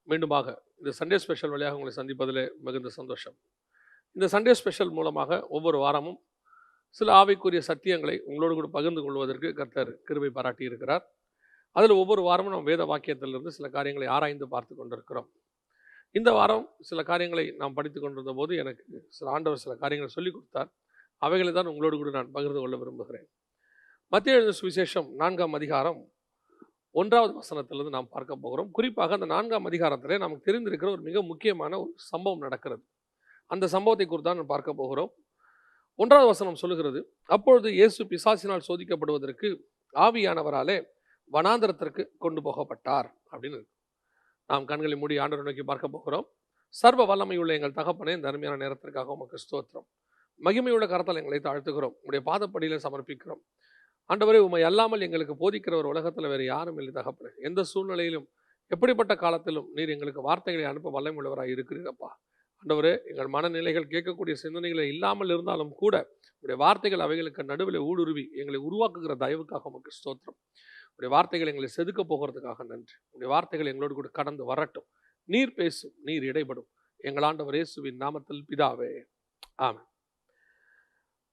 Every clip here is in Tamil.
மீண்டுமாக இந்த சண்டே ஸ்பெஷல் வழியாக உங்களை சந்திப்பதிலே மிகுந்த சந்தோஷம். இந்த சண்டே ஸ்பெஷல் மூலமாக ஒவ்வொரு வாரமும் சில ஆவிக்குரிய சத்தியங்களை உங்களோடு கூட பகிர்ந்து கொள்வதற்கு கர்த்தர் கிருபை பாராட்டி இருக்கிறார். அதில் ஒவ்வொரு வாரமும் நாம் வேத வாக்கியத்திலிருந்து சில காரியங்களை ஆராய்ந்து பார்த்து கொண்டிருக்கிறோம். இந்த வாரம் சில காரியங்களை நாம் படித்து கொண்டிருந்த போது எனக்கு ஆண்டவர் சில காரியங்களை சொல்லிக் கொடுத்தார். அவைகளை தான் உங்களோடு கூட நான் பகிர்ந்து கொள்ள விரும்புகிறேன். மத்தேயு எழுதின சுவிசேஷம் 4ஆம் அதிகாரம் 1வது வசனத்திலிருந்து நாம் பார்க்க போகிறோம். குறிப்பாக அந்த 4ஆம் அதிகாரத்திலே நமக்கு தெரிந்திருக்கிற ஒரு மிக முக்கியமான ஒரு சம்பவம் நடக்கிறது. அந்த சம்பவத்தை குறித்து தான் பார்க்க போகிறோம். 1வது வசனம் சொல்லுகிறது, அப்பொழுது இயேசு பிசாசினால் சோதிக்கப்படுவதற்கு ஆவியானவராலே வனாந்தரத்திற்கு கொண்டு போகப்பட்டார் அப்படின்னு நாம் கண்களை மூடி ஆண்டவரை நோக்கி பார்க்க போகிறோம். சர்வ வல்லமையுள்ள எங்கள் தகப்பனே, இந்த அருமையான நேரத்திற்காக உமக்கு ஸ்தோத்திரம். மகிமையுள்ள கரத்தால் எங்களை தாழ்த்துகிறோம், உங்களுடைய பாதப்படியில் சமர்ப்பிக்கிறோம். ஆண்டவரே, உம்மை அல்லாமல் எங்களுக்கு போதிக்கிற ஒரு உலகத்தில் வேறு யாரும் இல்லை தகப்பனே. எந்த சூழ்நிலையிலும் எப்படிப்பட்ட காலத்திலும் நீர் எங்களுக்கு வார்த்தைகளை அனுப்ப வல்லமையுள்ளவராக இருக்கிறீரப்பா. ஆண்டவரே, எங்கள் மனநிலைகள் கேட்கக்கூடிய சிந்தனைகளை இல்லாமல் இருந்தாலும் கூட உடைய வார்த்தைகள் அவைகளுக்கு நடுவில் ஊடுருவி எங்களை உருவாக்குகிற தயவுக்காக உமக்கு ஸ்தோத்திரம். உடைய வார்த்தைகள் எங்களை செதுக்க போகிறதுக்காக நன்றி. உடைய வார்த்தைகள் எங்களோடு கூட கடந்து வரட்டும். நீர் பேசும், நீர் இடைப்படும். எங்கள் ஆண்டவர் இயேசுவின் நாமத்தில் பிதாவே, ஆமென்.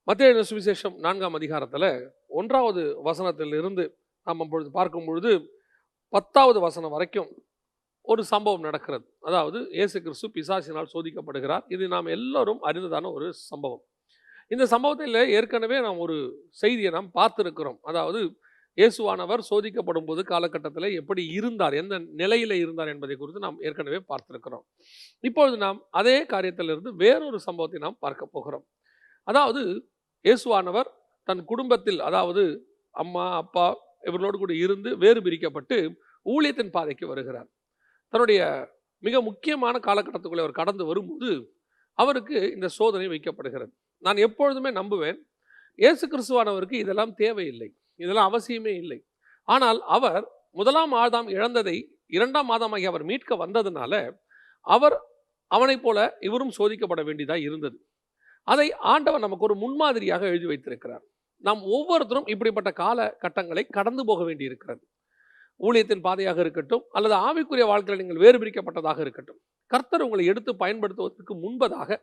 மத்தேயு எழுதின சுவிசேஷம் 4ஆம் அதிகாரத்தில் 1வது வசனத்தில் இருந்து நாம் அப்பொழுது பார்க்கும் பொழுது 10வது வசனம் வரைக்கும் ஒரு சம்பவம் நடக்கிறது. அதாவது இயேசு கிறிஸ்து பிசாசினால் சோதிக்கப்படுகிறார். இது நாம் எல்லோரும் அறிந்ததான ஒரு சம்பவம். இந்த சம்பவத்தில் ஏற்கனவே நாம் ஒரு செய்தியை நாம் பார்த்திருக்கிறோம். அதாவது இயேசுவானவர் சோதிக்கப்படும் போது காலகட்டத்தில் எப்படி இருந்தார், எந்த நிலையில் இருந்தார் என்பதை குறித்து நாம் ஏற்கனவே பார்த்திருக்கிறோம். இப்பொழுது நாம் அதே காரியத்திலிருந்து வேறொரு சம்பவத்தை நாம் பார்க்க போகிறோம். அதாவது இயேசுவானவர் தன் குடும்பத்தில், அதாவது அம்மா அப்பா இவர்களோடு கூட இருந்து வேறு பிரிக்கப்பட்டு ஊழியத்தின் பாதைக்கு வருகிறார். தன்னுடைய மிக முக்கியமான காலகட்டத்துக்குள்ளே அவர் கடந்து வரும்போது அவருக்கு இந்த சோதனை வைக்கப்படுகிறது. நான் எப்பொழுதுமே நம்புவேன், இயேசு கிறிஸ்துவானவருக்கு இதெல்லாம் தேவையில்லை, இதெல்லாம் அவசியமே இல்லை. ஆனால் அவர் 1ஆம் ஆதாம் இழந்ததை 2ஆம் ஆதாமாகி அவர் மீட்க வந்ததுனால அவனைப் போல இவரும் சோதிக்கப்பட வேண்டியதாக இருந்தது. அதை ஆண்டவர் நமக்கு ஒரு முன்மாதிரியாக எழுதி வைத்திருக்கிறார். நாம் ஒவ்வொருத்தரும் இப்படிப்பட்ட காலகட்டங்களை கடந்து போக வேண்டி இருக்கிறது. ஊழியத்தின் பாதையாக இருக்கட்டும், அல்லது ஆவிக்குரிய வாழ்க்கையில் நீங்கள் வேறு பிரிக்கப்பட்டதாக இருக்கட்டும், கர்த்தர் உங்களை எடுத்து பயன்படுத்துவதற்கு முன்பதாக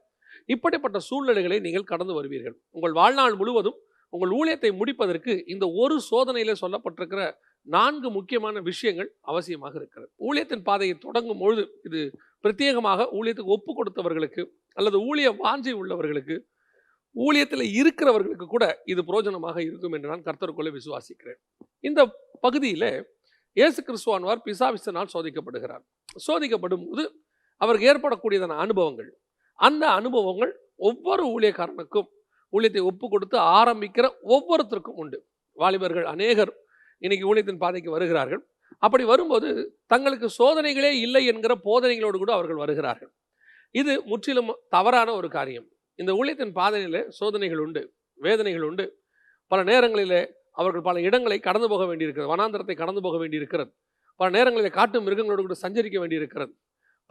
இப்படிப்பட்ட சூழ்நிலைகளை நீங்கள் கடந்து வருவீர்கள். உங்கள் வாழ்நாள் முழுவதும் உங்கள் ஊழியத்தை முடிப்பதற்கு இந்த ஒரு சோதனையில சொல்லப்பட்டிருக்கிற 4 முக்கியமான விஷயங்கள் அவசியமாக இருக்கிறது. ஊழியத்தின் பாதையை தொடங்கும் பொழுது இது பிரத்யேகமாக ஊழியத்துக்கு ஒப்பு கொடுத்தவர்களுக்கு அல்லது ஊழிய வாஞ்சை உள்ளவர்களுக்கு, ஊழியத்தில் இருக்கிறவர்களுக்கு கூட இது பிரயோஜனமாக இருக்கும் என்று நான் கர்த்தருக்குள்ளே விசுவாசிக்கிறேன். இந்த பகுதியில் இயேசு கிறிஸ்துவானவர் பிசாசினால் சோதிக்கப்படுகிறார். சோதிக்கப்படும் போது அவருக்கு ஏற்படக்கூடியதான அனுபவங்கள், அந்த அனுபவங்கள் ஒவ்வொரு ஊழியக்காரனுக்கும், ஊழியத்தை ஒப்பு கொடுத்து ஆரம்பிக்கிற ஒவ்வொருத்தருக்கும் உண்டு. வாலிபர்கள் அநேகர் இன்னைக்கு ஊழியத்தின் பாதைக்கு வருகிறார்கள். அப்படி வரும்போது தங்களுக்கு சோதனைகளே இல்லை என்கிற போதனைகளோடு கூட அவர்கள் வருகிறார்கள். இது முற்றிலும் தவறான ஒரு காரியம். இந்த ஊழியத்தின் பாதையிலே சோதனைகள் உண்டு, வேதனைகள் உண்டு. பல நேரங்களிலே அவர்கள் பல இடங்களை கடந்து போக வேண்டியிருக்கிறது, வனாந்தரத்தை கடந்து போக வேண்டியிருக்கிறது. பல நேரங்களிலே காட்டு மிருகங்களோடு கூட சஞ்சரிக்க வேண்டியிருக்கிறது.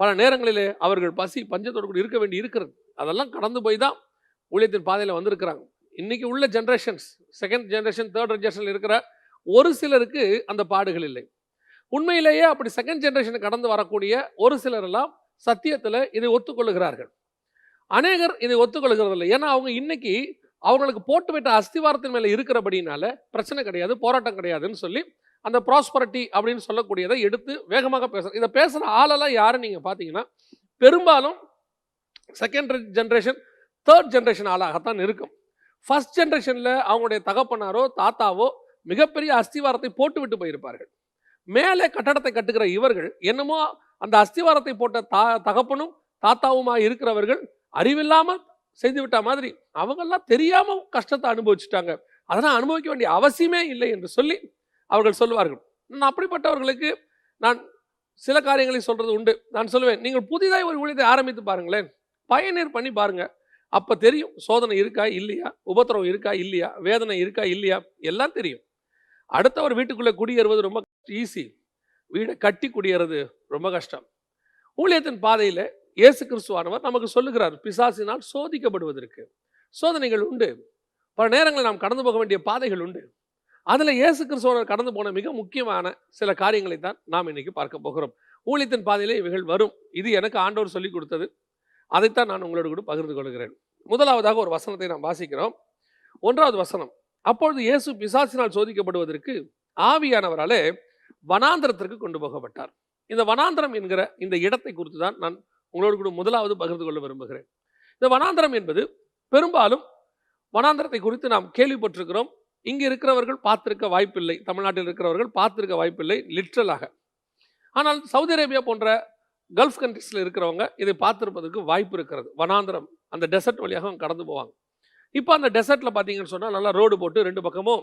பல நேரங்களிலே அவர்கள் பசி பஞ்சத்தோடு கூட இருக்க வேண்டி இருக்கிறது. அதெல்லாம் கடந்து போய் தான் ஊழியத்தின் பாதையில் வந்திருக்கிறாங்க. இன்னைக்கு உள்ள ஜென்ரேஷன்ஸ், 2nd ஜென்ரேஷன் 3rd ஜென்ரேஷனில் இருக்கிற ஒரு சிலருக்கு அந்த பாடுகள் இல்லை. உண்மையிலேயே அப்படி 2nd ஜென்ரேஷனை கடந்து வரக்கூடிய ஒரு சிலர் எல்லாம் சத்தியத்தில் இதை ஒத்துக்கொள்ளுகிறார்கள். அநேகர் இதை ஒத்துக்கொள்கிறது இல்லை. ஏன்னா அவங்க இன்னைக்கு அவங்களுக்கு போட்டு விட்ட அஸ்திவாரத்தின் மேலே இருக்கிறபடினால பிரச்சனை கிடையாது, போராட்டம் கிடையாதுன்னு சொல்லி அந்த ப்ராஸ்பரிட்டி அப்படின்னு சொல்லக்கூடியதை எடுத்து வேகமாக பேசுகிறார். இதை பேசுகிற ஆளெல்லாம் யாரும் நீங்கள் பார்த்தீங்கன்னா பெரும்பாலும் 2nd ஜென்ரேஷன் 3rd ஜென்ரேஷன் ஆளாகத்தான் இருக்கும். 1st ஜென்ரேஷனில் அவங்களுடைய தகப்பனாரோ தாத்தாவோ மிகப்பெரிய அஸ்திவாரத்தை போட்டு விட்டு போயிருப்பார்கள். மேலே கட்டடத்தை கட்டுகிற இவர்கள் என்னமோ அந்த அஸ்திவாரத்தை போட்ட தகப்பனும் தாத்தாவுமா இருக்கிறவர்கள் அறிவில்லாமல் செய்துவிட்ட மாதிரி அவங்கெல்லாம் தெரியாமல் கஷ்டத்தை அனுபவிச்சுட்டாங்க, அதெல்லாம் அனுபவிக்க வேண்டிய அவசியமே இல்லை என்று சொல்லி அவர்கள் சொல்லுவார்கள். நான் அப்படிப்பட்டவர்களுக்கு நான் சில காரியங்களை சொல்றது உண்டு. நான் சொல்லுவேன், நீங்கள் புதிதாக ஒரு ஊழியத்தை ஆரம்பித்து பாருங்களேன், பயனீர் பண்ணி பாருங்க, அப்போ தெரியும் சோதனை இருக்கா இல்லையா, உபத்திரவம் இருக்கா இல்லையா, வேதனை இருக்கா இல்லையா, எல்லாம் தெரியும். அடுத்தவர் வீட்டுக்குள்ளே குடியேறுவது ரொம்ப ஈஸி, வீடை கட்டி குடியேறது ரொம்ப கஷ்டம். ஊழியத்தின் பாதையில் இயேசு கிறிஸ்துவானவர் நமக்கு சொல்லுகிறார், பிசாசினால் சோதிக்கப்படுவதற்கு சோதனைகள் உண்டு. பல நேரங்களில் நாம் கடந்து போக வேண்டிய பாதைகள் உண்டு. அதில் இயேசு கிறிஸ்துவானவர் கடந்து போன மிக முக்கியமான சில காரியங்களை தான் நாம் இன்னைக்கு பார்க்க போகிறோம். ஊழியத்தின் பாதையிலே இவைகள் வரும். இது எனக்கு ஆண்டவர் சொல்லிக் கொடுத்தது. அதைத்தான் நான் உங்களோடு கூட பகிர்ந்து கொள்கிறேன். முதலாவதாக ஒரு வசனத்தை நாம் வாசிக்கிறோம். 1வது வசனம். அப்பொழுது இயேசு பிசாசினால் சோதிக்கப்படுவதற்கு ஆவியானவராலே வனாந்தரத்திற்கு கொண்டு போகப்பட்டார். இந்த வனாந்தரம் என்கிற இந்த இடத்தை குறித்து தான் நான் உங்களோடு கூட முதலாவது பகிர்ந்து கொள்ள விரும்புகிறேன். இந்த வனாந்தரம் என்பது பெரும்பாலும் வனாந்தரத்தை குறித்து நாம் கேள்விப்பட்டிருக்கிறோம். இங்கே இருக்கிறவர்கள் பார்த்திருக்க வாய்ப்பில்லை, தமிழ்நாட்டில் இருக்கிறவர்கள் பார்த்திருக்க வாய்ப்பில்லை லிட்ரலாக. ஆனால் சவுதி அரேபியா போன்ற கல்ஃப் கண்ட்ரீஸில் இருக்கிறவங்க இதை பார்த்துருப்பதற்கு வாய்ப்பு இருக்கிறது. வனாந்தரம், அந்த டெசர்ட் வழியாக அவங்க கடந்து போவாங்க. இப்போ அந்த டெசர்ட்டில் பார்த்தீங்கன்னு சொன்னால் நல்லா ரோடு போட்டு 2 பக்கமும்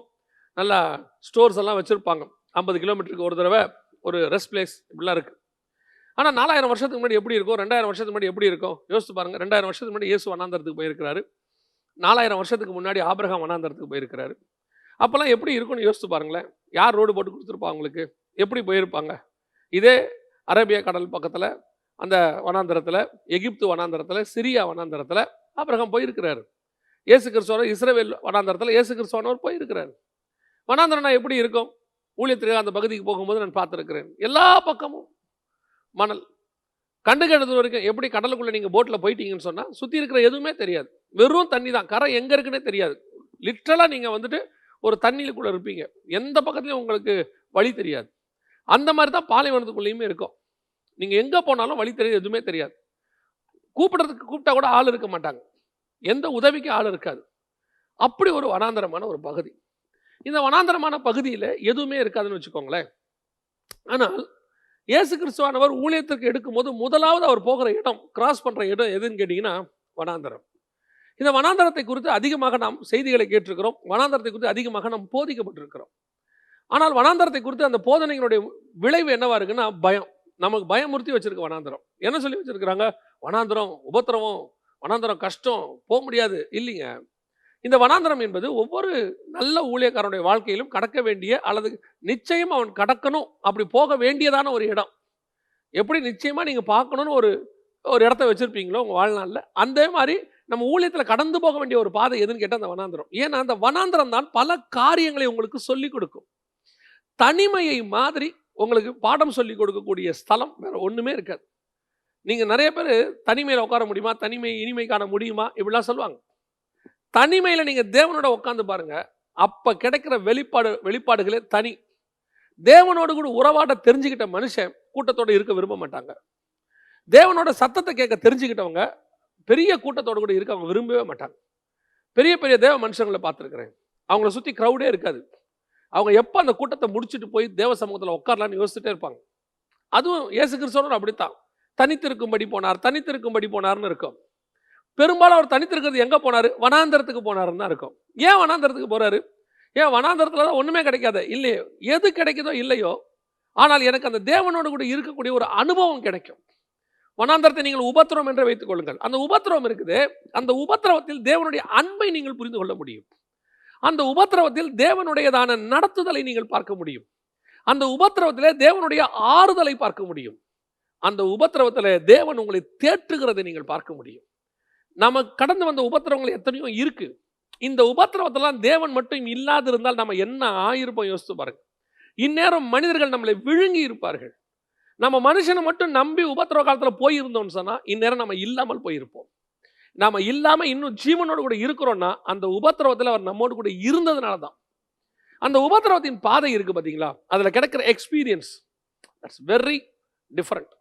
நல்லா ஸ்டோர்ஸ் எல்லாம் வச்சுருப்பாங்க. 50 கிலோமீட்டருக்கு ஒரு தடவை ஒரு ரெஸ்ட் பிளேஸ் இப்படிலாம் இருக்குது. ஆனால் 4000 வருஷத்துக்கு முன்னாடி எப்படி இருக்கும், 2000 வருஷத்துக்கு முன்னாடி எப்படி இருக்கும் யோசித்து பாருங்கள். 2000 வருஷத்துக்கு முன்னாடி இயேசு வனாந்தரத்துக்கு போயிருக்கிறாரு. 4000 வருஷத்துக்கு முன்னாடி ஆபிரகாம் வனாந்தரத்துக்கு போயிருக்கிறாரு. அப்போல்லாம் எப்படி இருக்கும்னு யோசித்து பாருங்களேன். யார் ரோடு போட்டு கொடுத்துருப்பா அவங்களுக்கு, எப்படி போயிருப்பாங்க? இதே அரேபியா கடல் பக்கத்தில் அந்த வனாந்தரத்தில், எகிப்து வனாந்தரத்தில், சிரியா வனாந்தரத்தில் ஆபிரகாம் போயிருக்கிறாரு. இயேசு கிறிஸ்துவர் இஸ்ரவேல் வனாந்தரத்தில் இயேசு கிறிஸ்துவானவர் போயிருக்கிறார். வனாந்தரம்னா எப்படி இருக்கும்? ஊழியத்திற்கு அந்த பகுதிக்கு போகும்போது நான் பார்த்துருக்கிறேன். எல்லா பக்கமும் மணல், கண்டுகெடுத்து வரைக்கும். எப்படி கடலுக்குள்ளே நீங்கள் போட்டில் போயிட்டீங்கன்னு சொன்னால் சுற்றி இருக்கிற எதுவுமே தெரியாது, வெறும் தண்ணி தான். கரை எங்கே இருக்குன்னே தெரியாது. லிட்ரலாக நீங்கள் வந்துட்டு ஒரு தண்ணியிலுக்குள்ளே இருப்பீங்க, எந்த பக்கத்துலையும் உங்களுக்கு வழி தெரியாது. அந்த மாதிரி தான் பாலைவனத்துக்குள்ளேயுமே இருக்கும். நீங்கள் எங்கே போனாலும் வழி தெரியாது, எதுவுமே தெரியாது. கூப்பிட்டா கூட ஆள் இருக்க மாட்டாங்க, எந்த உதவிக்கு ஆள் இருக்காது. அப்படி ஒரு வனாந்தரமான ஒரு பகுதி. இந்த வனாந்தரமான பகுதியில் எதுவுமே இருக்காதுன்னு வச்சுக்கோங்களேன். ஆனால் இயேசு கிறிஸ்துவானவர் ஊழியத்திற்கு எடுக்கும்போது முதலாவது அவர் போகிற இடம், கிராஸ் பண்ணுற இடம் எதுன்னு கேட்டிங்கன்னா வனாந்தரம். இந்த வனாந்தரத்தை குறித்து அதிகமாக நாம் செய்திகளை கேட்டிருக்கிறோம். வனாந்தரத்தை குறித்து அதிகமாக நாம் போதிக்கப்பட்டிருக்கிறோம். ஆனால் வனாந்தரத்தை குறித்து அந்த போதனைகளுடைய விளைவு என்னவா இருக்குன்னா பயம். நமக்கு பயமுறுத்தி வச்சிருக்க வனாந்தரம். என்ன சொல்லி வச்சிருக்கிறாங்க? வனாந்தரம் உபத்திரவம், வனாந்தரம் கஷ்டம், போக முடியாது. இல்லைங்க, இந்த வனாந்தரம் என்பது ஒவ்வொரு நல்ல ஊழியக்காரனுடைய வாழ்க்கையிலும் கடக்க வேண்டிய, அல்லது நிச்சயம் அவன் கடக்கணும், அப்படி போக வேண்டியதான ஒரு இடம். எப்படி நிச்சயமா நீங்க பார்க்கணும்னு ஒரு இடத்த வச்சிருப்பீங்களோ உங்க வாழ்நாளில், அந்த மாதிரி நம்ம ஊழியத்தில் கடந்து போக வேண்டிய ஒரு பாதை எதுன்னு கேட்டால் அந்த வனாந்தரம். ஏன்னா அந்த வனாந்தரம் தான் பல காரியங்களை உங்களுக்கு சொல்லிக் கொடுக்கும். தனிமையை மாதிரி உங்களுக்கு பாடம் சொல்லிக் கொடுக்கக்கூடிய ஸ்தலம் வேற ஒண்ணுமே இருக்காது. நீங்க நிறைய பேர் தனிமையில உட்கார முடியுமா, தனிமை இனிமை காண முடியுமா இப்படிலாம் சொல்லுவாங்க. தனிமையில நீங்க தேவனோட உட்காந்து பாருங்க, அப்ப கிடைக்கிற வெளிப்பாடுகளே தனி. தேவனோடு கூட உறவாட தெரிஞ்சுக்கிட்ட மனுஷன் கூட்டத்தோட இருக்க விரும்ப மாட்டாங்க. தேவனோட சத்தத்தை கேட்க தெரிஞ்சுக்கிட்டவங்க பெரிய கூட்டத்தோடு கூட இருக்க அவங்க விரும்பவே மாட்டாங்க. பெரிய பெரிய தேவ மனுஷங்களை பார்த்துருக்கிறேன், அவங்கள சுற்றி க்ரௌடே இருக்காது. அவங்க எப்போ அந்த கூட்டத்தை முடிச்சுட்டு போய் தேவ சமூகத்தில் உட்காரலான்னு யோசிச்சுட்டே இருப்பாங்க. அதுவும் இயேசு கிறிஸ்துவும் அப்படித்தான். தனித்திருக்கும்படி போனார்னு இருக்கும். பெரும்பாலும் அவர் தனித்திருக்கிறது எங்கே போனார்? வனாந்தரத்துக்கு போனாருன்னு தான் இருக்கும். ஏன் வனாந்தரத்துக்கு போகிறாரு? ஏன் வனாந்தரத்தில் தான் ஒன்றுமே கிடைக்காது இல்லையோ, எது கிடைக்குதோ இல்லையோ, ஆனால் எனக்கு அந்த தேவனோடு கூட இருக்கக்கூடிய ஒரு அனுபவம் கிடைக்கும். வனாந்தரத்தை நீங்கள் உபத்திரவம் என்று வைத்துக் கொள்ளுங்கள். அந்த உபத்திரவம் இருக்குது, அந்த உபத்திரவத்தில் தேவனுடைய அன்பை நீங்கள் புரிந்து கொள்ள முடியும். அந்த உபத்திரவத்தில் தேவனுடையதான நடத்துதலை நீங்கள் பார்க்க முடியும். அந்த உபத்திரவத்திலே தேவனுடைய ஆறுதலை பார்க்க முடியும். அந்த உபத்திரவத்தில் தேவன் உங்களை தேற்றுகிறதை நீங்கள் பார்க்க முடியும். நமக்கு கடந்து வந்த உபத்திரவங்கள் எத்தனையோ இருக்கு. இந்த உபத்திரவத்தெல்லாம் தேவன் மட்டும் இல்லாதிருந்தால் நம்ம என்ன ஆயிருப்போம் யோசித்து பாருங்க. இந்நேரம் மனிதர்கள் நம்மளை விழுங்கி இருப்பார்கள். நம்ம மனுஷனை மட்டும் நம்பி உபத்திரவ காலத்தில் போயிருந்தோம்னு சொன்னால் இந்நேரம் நம்ம இல்லாமல் போயிருப்போம். நாம இல்லாம இன்னும் ஜீவனோடு கூட இருக்கிறோம்னா அந்த உபத்திரவத்தில் அவர் நம்மோடு கூட இருந்ததுனால தான். அந்த உபத்திரவத்தின் பாதை இருக்கு பார்த்தீங்களா, அதில் கிடைக்கிற எக்ஸ்பீரியன்ஸ் தட்ஸ் வெரி டிஃப்ரெண்ட்.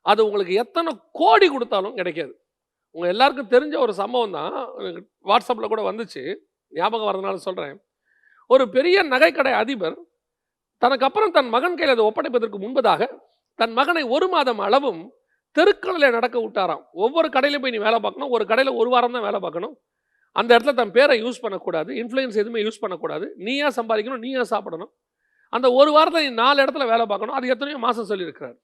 அது உங்களுக்கு எத்தனை கோடி கொடுத்தாலும் கிடைக்காது. உங்க எல்லாருக்கும் தெரிஞ்ச ஒரு சம்பவம் தான், வாட்ஸ்அப்பில் கூட வந்துச்சு, ஞாபகம் வரதுனால சொல்றேன். ஒரு பெரிய நகைக்கடை அதிபர் தனக்கு அப்புறம் தன் மகன் கையில் அதை ஒப்படைப்பதற்கு முன்பதாக தன் மகனை 1 மாதம் அளவும் தெருக்களில் நடக்க விட்டாராம். ஒவ்வொரு கடையிலும் போய் நீ வேலை பார்க்கணும், ஒரு கடையில் 1 வாரம் தான் வேலை பார்க்கணும், அந்த இடத்துல தன் பேரை யூஸ் பண்ணக்கூடாது, இன்ஃப்ளூயன்ஸ் எதுவுமே யூஸ் பண்ணக்கூடாது, நீயா சம்பாதிக்கணும், நீயா சாப்பிடணும், அந்த 1 வாரத்தில் நீ 4 இடத்துல வேலை பார்க்கணும். அது எத்தனையோ மாதம் சொல்லியிருக்கிறார்.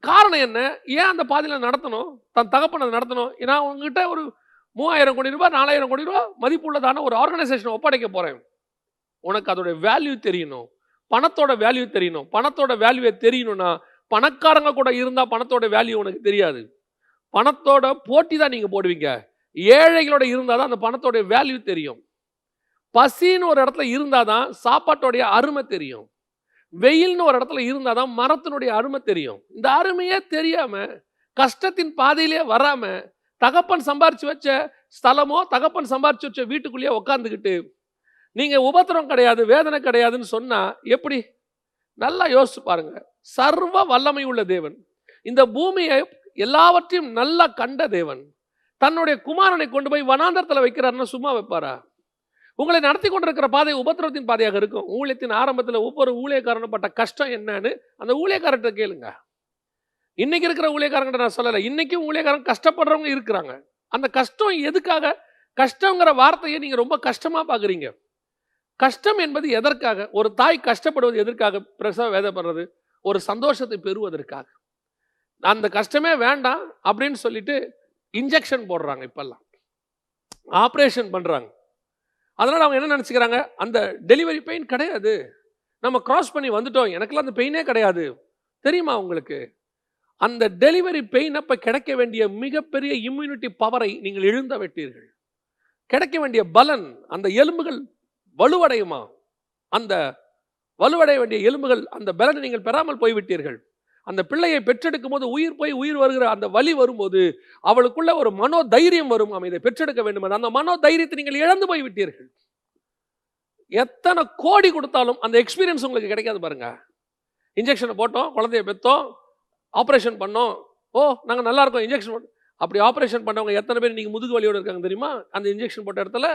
காரணம் என்ன? ஏன் அந்த பாதையில் நடத்தணும்? தன் தகப்பனை நடத்தணும். நான் உங்ககிட்ட ஒரு 3000 கோடி ரூபாய் 4000 கோடி ரூபாய் மதிப்புள்ளதான ஒரு ஆர்கனைசேஷனை ஒப்படைக்க போகிறேன். உனக்கு அதோட வேல்யூ தெரியணும், பணத்தோட வேல்யூ தெரியணும். பணத்தோட வேல்யூவை தெரியணும்னா பணக்காரங்க கூட இருந்தால் பணத்தோட வேல்யூ உனக்கு தெரியாது. பணத்தோட போட்டி தான் நீங்கள் போடுவீங்க. ஏழைகளோட இருந்தால் தான் அந்த பணத்தோட வேல்யூ தெரியும். பசின்னு ஒரு இடத்துல இருந்தால் தான் சாப்பாட்டோடைய அருமை தெரியும். வெயில்னு ஒரு இடத்துல இருந்தாதான் மரத்தினுடைய அருமை தெரியும். இந்த அருமையே தெரியாம கஷ்டத்தின் பாதையிலே வராம தகப்பன் சம்பாரிச்சு வச்ச ஸ்தலமோ தகப்பன் சம்பாரிச்சு வச்ச வீட்டுக்குள்ளேயே உட்காந்துக்கிட்டு நீங்க உபத்திரம் கிடையாது வேதனை கிடையாதுன்னு சொன்னா எப்படி? நல்லா யோசிச்சு பாருங்க. சர்வ வல்லமை உள்ள தேவன், இந்த பூமியை எல்லாவற்றையும் நல்லா கண்ட தேவன், தன்னுடைய குமாரனை கொண்டு போய் வனாந்தரத்தில் வைக்கிறாருன்னா சும்மா வைப்பாரா? உங்களை நடத்தி கொண்டிருக்கிற பாதை உபத்திரத்தின் பாதையாக இருக்கும். ஊழியத்தின் ஆரம்பத்தில் ஒவ்வொரு ஊழியக்காரனும் பட்ட கஷ்டம் என்னன்னு அந்த ஊழியக்காரர்கிட்ட கேளுங்க. இன்னைக்கு இருக்கிற ஊழியக்காரங்கிட்ட நான் சொல்லலை, இன்னைக்கும் ஊழியக்காரங்க கஷ்டப்படுறவங்க இருக்கிறாங்க. அந்த கஷ்டம் எதுக்காக? கஷ்டங்கிற வார்த்தையை நீங்க ரொம்ப கஷ்டமா பாக்குறீங்க. கஷ்டம் என்பது எதற்காக? ஒரு தாய் கஷ்டப்படுவது எதற்காக? பிரசவ வேதப்படுறது ஒரு சந்தோஷத்தை பெறுவதற்காக. அந்த கஷ்டமே வேண்டாம் அப்படின்னு சொல்லிட்டு இன்ஜெக்ஷன் போடுறாங்க, இப்பெல்லாம் ஆப்ரேஷன் பண்றாங்க. அதனால அவங்க என்ன நினைச்சுக்கிறாங்க? அந்த டெலிவரி பெயின் கிடையாது, நம்ம கிராஸ் பண்ணி வந்துட்டோம், எனக்குலாம் அந்த பெயினே கிடையாது. தெரியுமா உங்களுக்கு? அந்த டெலிவரி பெயின் அப்ப கிடைக்க வேண்டிய மிகப்பெரிய இம்யூனிட்டி பவரை நீங்கள் இழந்து விட்டீர்கள். கிடைக்க வேண்டிய பலன், அந்த எலும்புகள் வலுவடையுமா? அந்த வலுவடைய வேண்டிய எலும்புகள், அந்த பலனை நீங்கள் பெறாமல் போய்விட்டீர்கள். அந்த பிள்ளையை பெற்றெடுக்கும் போது உயிர் போய் உயிர் வருகிற அந்த வலி வரும்போது அவளுக்குள்ள ஒரு மனோ தைரியம் வரும், இதை பெற்றெடுக்க வேண்டும். அந்த மனோ தைரியத்தை நீங்கள் இழந்து போய் விட்டீர்கள். எத்தனை கோடி கொடுத்தாலும் அந்த எக்ஸ்பீரியன்ஸ் உங்களுக்கு கிடைக்காது பாருங்க. இன்ஜெக்ஷனை போட்டோம், குழந்தைய பெற்றோம், ஆப்ரேஷன் பண்ணோம், ஓ நாங்கள் நல்லா இருக்கோம், இன்ஜெக்ஷன் அப்படி ஆப்ரேஷன் பண்ணவங்க எத்தனை பேர் நீங்கள் முதுகு வலியோடு இருக்காங்க தெரியுமா? அந்த இன்ஜெக்ஷன் போட்ட இடத்துல.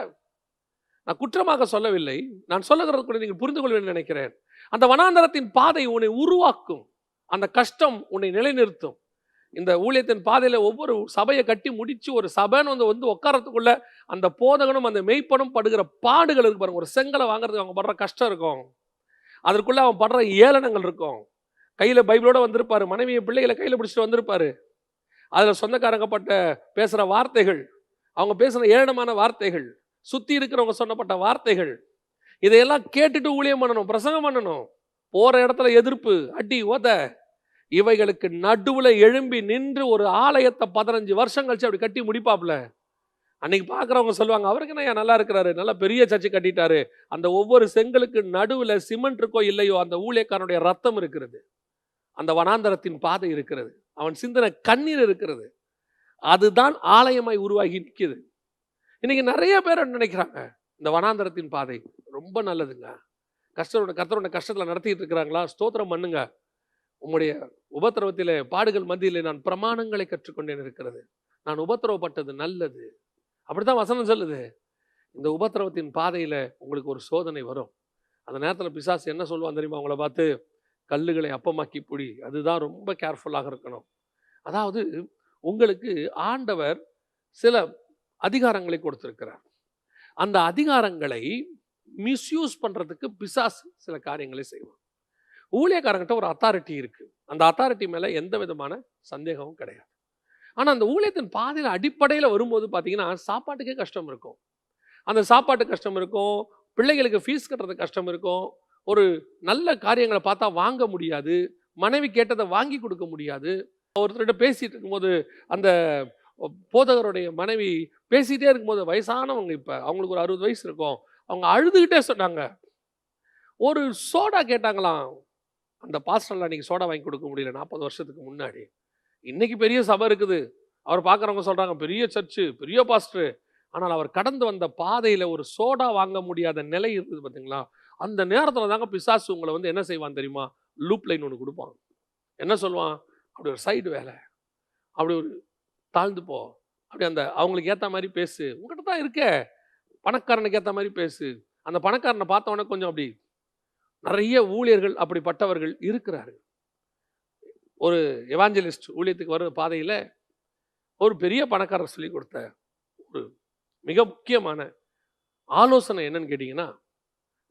நான் குற்றமாக சொல்லவில்லை, நான் சொல்லுகிறது கூட நீங்கள் புரிந்து கொள்வேன் நினைக்கிறேன். அந்த வனாந்தரத்தின் பாதை உன்னை உருவாக்கும், அந்த கஷ்டம் உன்னை நிலைநிறுத்தும். இந்த ஊழியத்தின் பாதையில் ஒவ்வொரு சபையை கட்டி முடிச்சு ஒரு சபைன்னு வந்து உட்காரத்துக்குள்ள அந்த போதகனும் அந்த மெய்ப்பனும் படுகிற பாடுகள் இருக்கு பாருங்க. ஒரு செங்கலை வாங்குறதுக்கு அவங்க படுற கஷ்டம் இருக்கும், அதற்குள்ள அவன் படுற ஏளனங்கள் இருக்கும். கையில் பைபிளோட வந்திருப்பாரு, மனைவியை பிள்ளைகளை கையில் பிடிச்சிட்டு வந்திருப்பாரு. அதில் சொந்தக்காரங்கப்பட்ட பேசுகிற வார்த்தைகள், அவங்க பேசுகிற ஏளனமான வார்த்தைகள், சுற்றி இருக்கிறவங்க சொன்னப்பட்ட வார்த்தைகள், இதையெல்லாம் கேட்டுட்டு ஊழியம் பண்ணணும், பிரசங்கம் பண்ணணும். போகிற இடத்துல எதிர்ப்பு, அடி உத, இவைகளுக்கு நடுவில் எழும்பி நின்று ஒரு ஆலயத்தை 15 வருஷம் கழிச்சு அப்படி கட்டி முடிப்பாப்ல. அன்னைக்கு பார்க்குறவங்க சொல்லுவாங்க, அவருக்கு என்ன நல்லா இருக்கிறாரு, நல்லா பெரிய சர்ச்சை கட்டிட்டாரு. அந்த ஒவ்வொரு செங்கலுக்கு நடுவில் சிமெண்ட் இருக்கோ இல்லையோ அந்த ஊழியக்காரனுடைய ரத்தம் இருக்கிறது, அந்த வனாந்தரத்தின் பாதை இருக்கிறது, அவன் சிந்தனை கண்ணீர் இருக்கிறது. அதுதான் ஆலயமாய் உருவாகி நிற்கிது. இன்னைக்கு நிறைய பேர் நினைக்கிறாங்க இந்த வனாந்தரத்தின் பாதை ரொம்ப நல்லதுங்க, கர்த்தரோட கஷ்டத்தில் நடத்திட்டு இருக்கிறாங்களா, ஸ்தோத்திரம் பண்ணுங்க. உம்முடைய உபத்திரவத்திலே பாடுகள் மத்தியிலே நான் பிரமாணங்களை கற்றுக்கொண்டேன் இருக்கிறது, நான் உபத்திரவப்பட்டது நல்லது. அப்படித்தான் வசனம் சொல்லுது. இந்த உபத்திரவத்தின் பாதையில உங்களுக்கு ஒரு சோதனை வரும். அந்த நேரத்தில் பிசாசு என்ன சொல்லுவான் தெரியுமா? அவங்கள பார்த்து கல்லுகளை அப்பமாக்கி புடி. அதுதான் ரொம்ப கேர்ஃபுல்லாக இருக்கணும். அதாவது உங்களுக்கு ஆண்டவர் சில அதிகாரங்களை கொடுத்திருக்கிறார். அந்த அதிகாரங்களை மிஸ்யூஸ் பண்றதுக்கு பிசாசு சில காரியங்களை செய்வான். ஊழியக்காரங்கிட்ட ஒரு அத்தாரிட்டி இருக்கு, அந்த அத்தாரிட்டி மேல எந்த விதமான சந்தேகமும் கிடையாது. ஆனா அந்த ஊழியத்தின் பாதையில் அடிப்படையில் வரும்போது பார்த்தீங்கன்னா சாப்பாட்டுக்கே கஷ்டம் இருக்கும். அந்த சாப்பாட்டு கஷ்டம் இருக்கும், பிள்ளைகளுக்கு ஃபீஸ் கட்டுறது கஷ்டம் இருக்கும், ஒரு நல்ல காரியங்களை பார்த்தா வாங்க முடியாது, மனைவி கேட்டதை வாங்கி கொடுக்க முடியாது. ஒருத்தர்கிட்ட பேசிட்டு இருக்கும்போது அந்த போதகருடைய மனைவி பேசிகிட்டே இருக்கும்போது, வயசானவங்க, இப்போ அவங்களுக்கு ஒரு 60 வயசு இருக்கும், அவங்க அழுதுகிட்டே சொன்னாங்க, ஒரு சோடா கேட்டாங்களாம். அந்த பாஸ்டர்லாம் அன்றைக்கி சோடா வாங்கி கொடுக்க முடியல 40 வருஷத்துக்கு முன்னாடி. இன்னைக்கு பெரிய சபை இருக்குது, அவர் பார்க்குறவங்க சொல்கிறாங்க பெரிய சர்ச்சு, பெரிய பாஸ்டர். ஆனால் அவர் கடந்து வந்த பாதையில் ஒரு சோடா வாங்க முடியாத நிலை இருக்குது பார்த்தீங்களா? அந்த நேரத்தில் தாங்க பிசாசு உங்களை வந்து என்ன செய்வான் தெரியுமா? லூப் லைன் ஒன்று கொடுப்பான். என்ன சொல்லுவான்? அப்படி ஒரு சைடு வேலை, அப்படி ஒரு தாழ்ந்து போ, அப்படி அந்த அவங்களுக்கு ஏற்ற மாதிரி பேசு, உங்கள்கிட்ட தான் இருக்க, பணக்காரனுக்கு ஏற்ற மாதிரி பேசு. அந்த பணக்காரனை பார்த்தவொடனே கொஞ்சம் அப்படி. நிறைய ஊழியர்கள் அப்படிப்பட்டவர்கள் இருக்கிறார்கள். ஒரு எவாஞ்சலிஸ்ட் ஊழியத்துக்கு வர பாதையில் ஒரு பெரிய பணக்காரர் சொல்லி கொடுத்த ஒரு மிக முக்கியமான ஆலோசனை என்னன்னு கேட்டிங்கன்னா,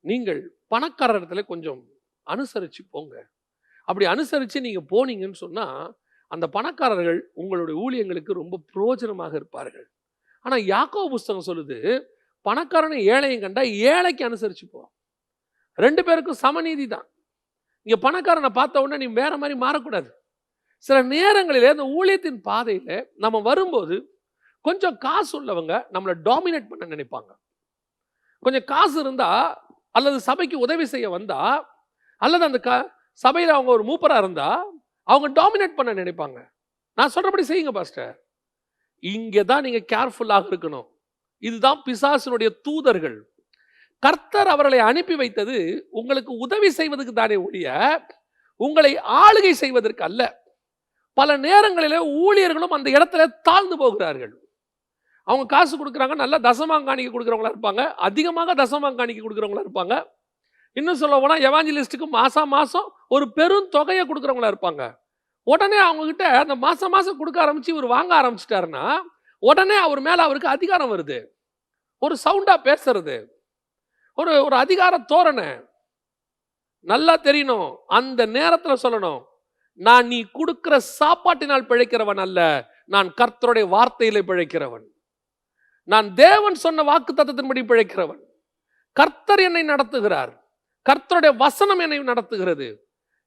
நீங்கள் பணக்காரர் இடத்துல கொஞ்சம் அனுசரித்து போங்க. அப்படி அனுசரித்து நீங்கள் போனீங்கன்னு சொன்னால் அந்த பணக்காரர்கள் உங்களுடைய ஊழியங்களுக்கு ரொம்ப பிரயோஜனமாக இருப்பார்கள். ஆனால் யாக்கோபு புஸ்தகம் சொல்லுது, பணக்காரனை ஏழையும் கண்டா ஏழைக்கு அனுசரித்து போ. 2 பேருக்கும் சமநீதி தான். இங்கே பணக்காரனை பார்த்த உடனே நீ வேற மாதிரி மாறக்கூடாது. சில நேரங்களில் இந்த ஊழியத்தின் பாதையில் நம்ம வரும்போது கொஞ்சம் காசு உள்ளவங்க நம்மளை டாமினேட் பண்ண நினைப்பாங்க. கொஞ்சம் காசு இருந்தால் அல்லது சபைக்கு உதவி செய்ய வந்தால் அல்லது அந்த சபையில் அவங்க ஒரு மூப்பராக இருந்தா அவங்க டாமினேட் பண்ண நினைப்பாங்க. நான் சொல்றபடி செய்யுங்க பாஸ்டர். இங்கே தான் நீங்க கேர்ஃபுல்லாக இருக்கணும். இதுதான் பிசாசினுடைய தூதர்கள். கர்த்தர் அவர்களை அனுப்பி வைத்தது உங்களுக்கு உதவி செய்வதற்கு தானே ஒழிய உங்களை ஆளுகை செய்வதற்கு அல்ல. பல நேரங்களிலே ஊழியர்களும் அந்த இடத்துல தாழ்ந்து போகிறார்கள். அவங்க காசு கொடுக்குறாங்க, நல்லா தசமாங்காணிக்க கொடுக்குறவங்களா இருப்பாங்க, அதிகமாக தசமாங்காணிக்க கொடுக்குறவங்களா இருப்பாங்க. இன்னும் சொல்ல போனால் எவாஞ்சலிஸ்டுக்கு மாதம் மாதம் ஒரு பெரும் தொகையை கொடுக்குறவங்களா இருப்பாங்க. உடனே அவங்ககிட்ட அந்த மாதம் மாதம் கொடுக்க ஆரம்பித்து இவர் வாங்க ஆரம்பிச்சிட்டாருன்னா உடனே அவர் மேலே அவருக்கு அதிகாரம் வருது. ஒரு சவுண்டாக பேசுறது, ஒரு ஒரு அதிகார தோரணை. நல்லா தெரியணும், அந்த நேரத்தில் சொல்லணும், நான் நீ கொடுக்கிற சாப்பாட்டினால் பிழைக்கிறவன் அல்ல, நான் கர்த்தருடைய வார்த்தையிலே பிழைக்கிறவன், நான் தேவன் சொன்ன வாக்கு தத்தத்தின்படி பிழைக்கிறவன். கர்த்தர் என்னை நடத்துகிறார், கர்த்தருடைய வசனம் என்னை நடத்துகிறது.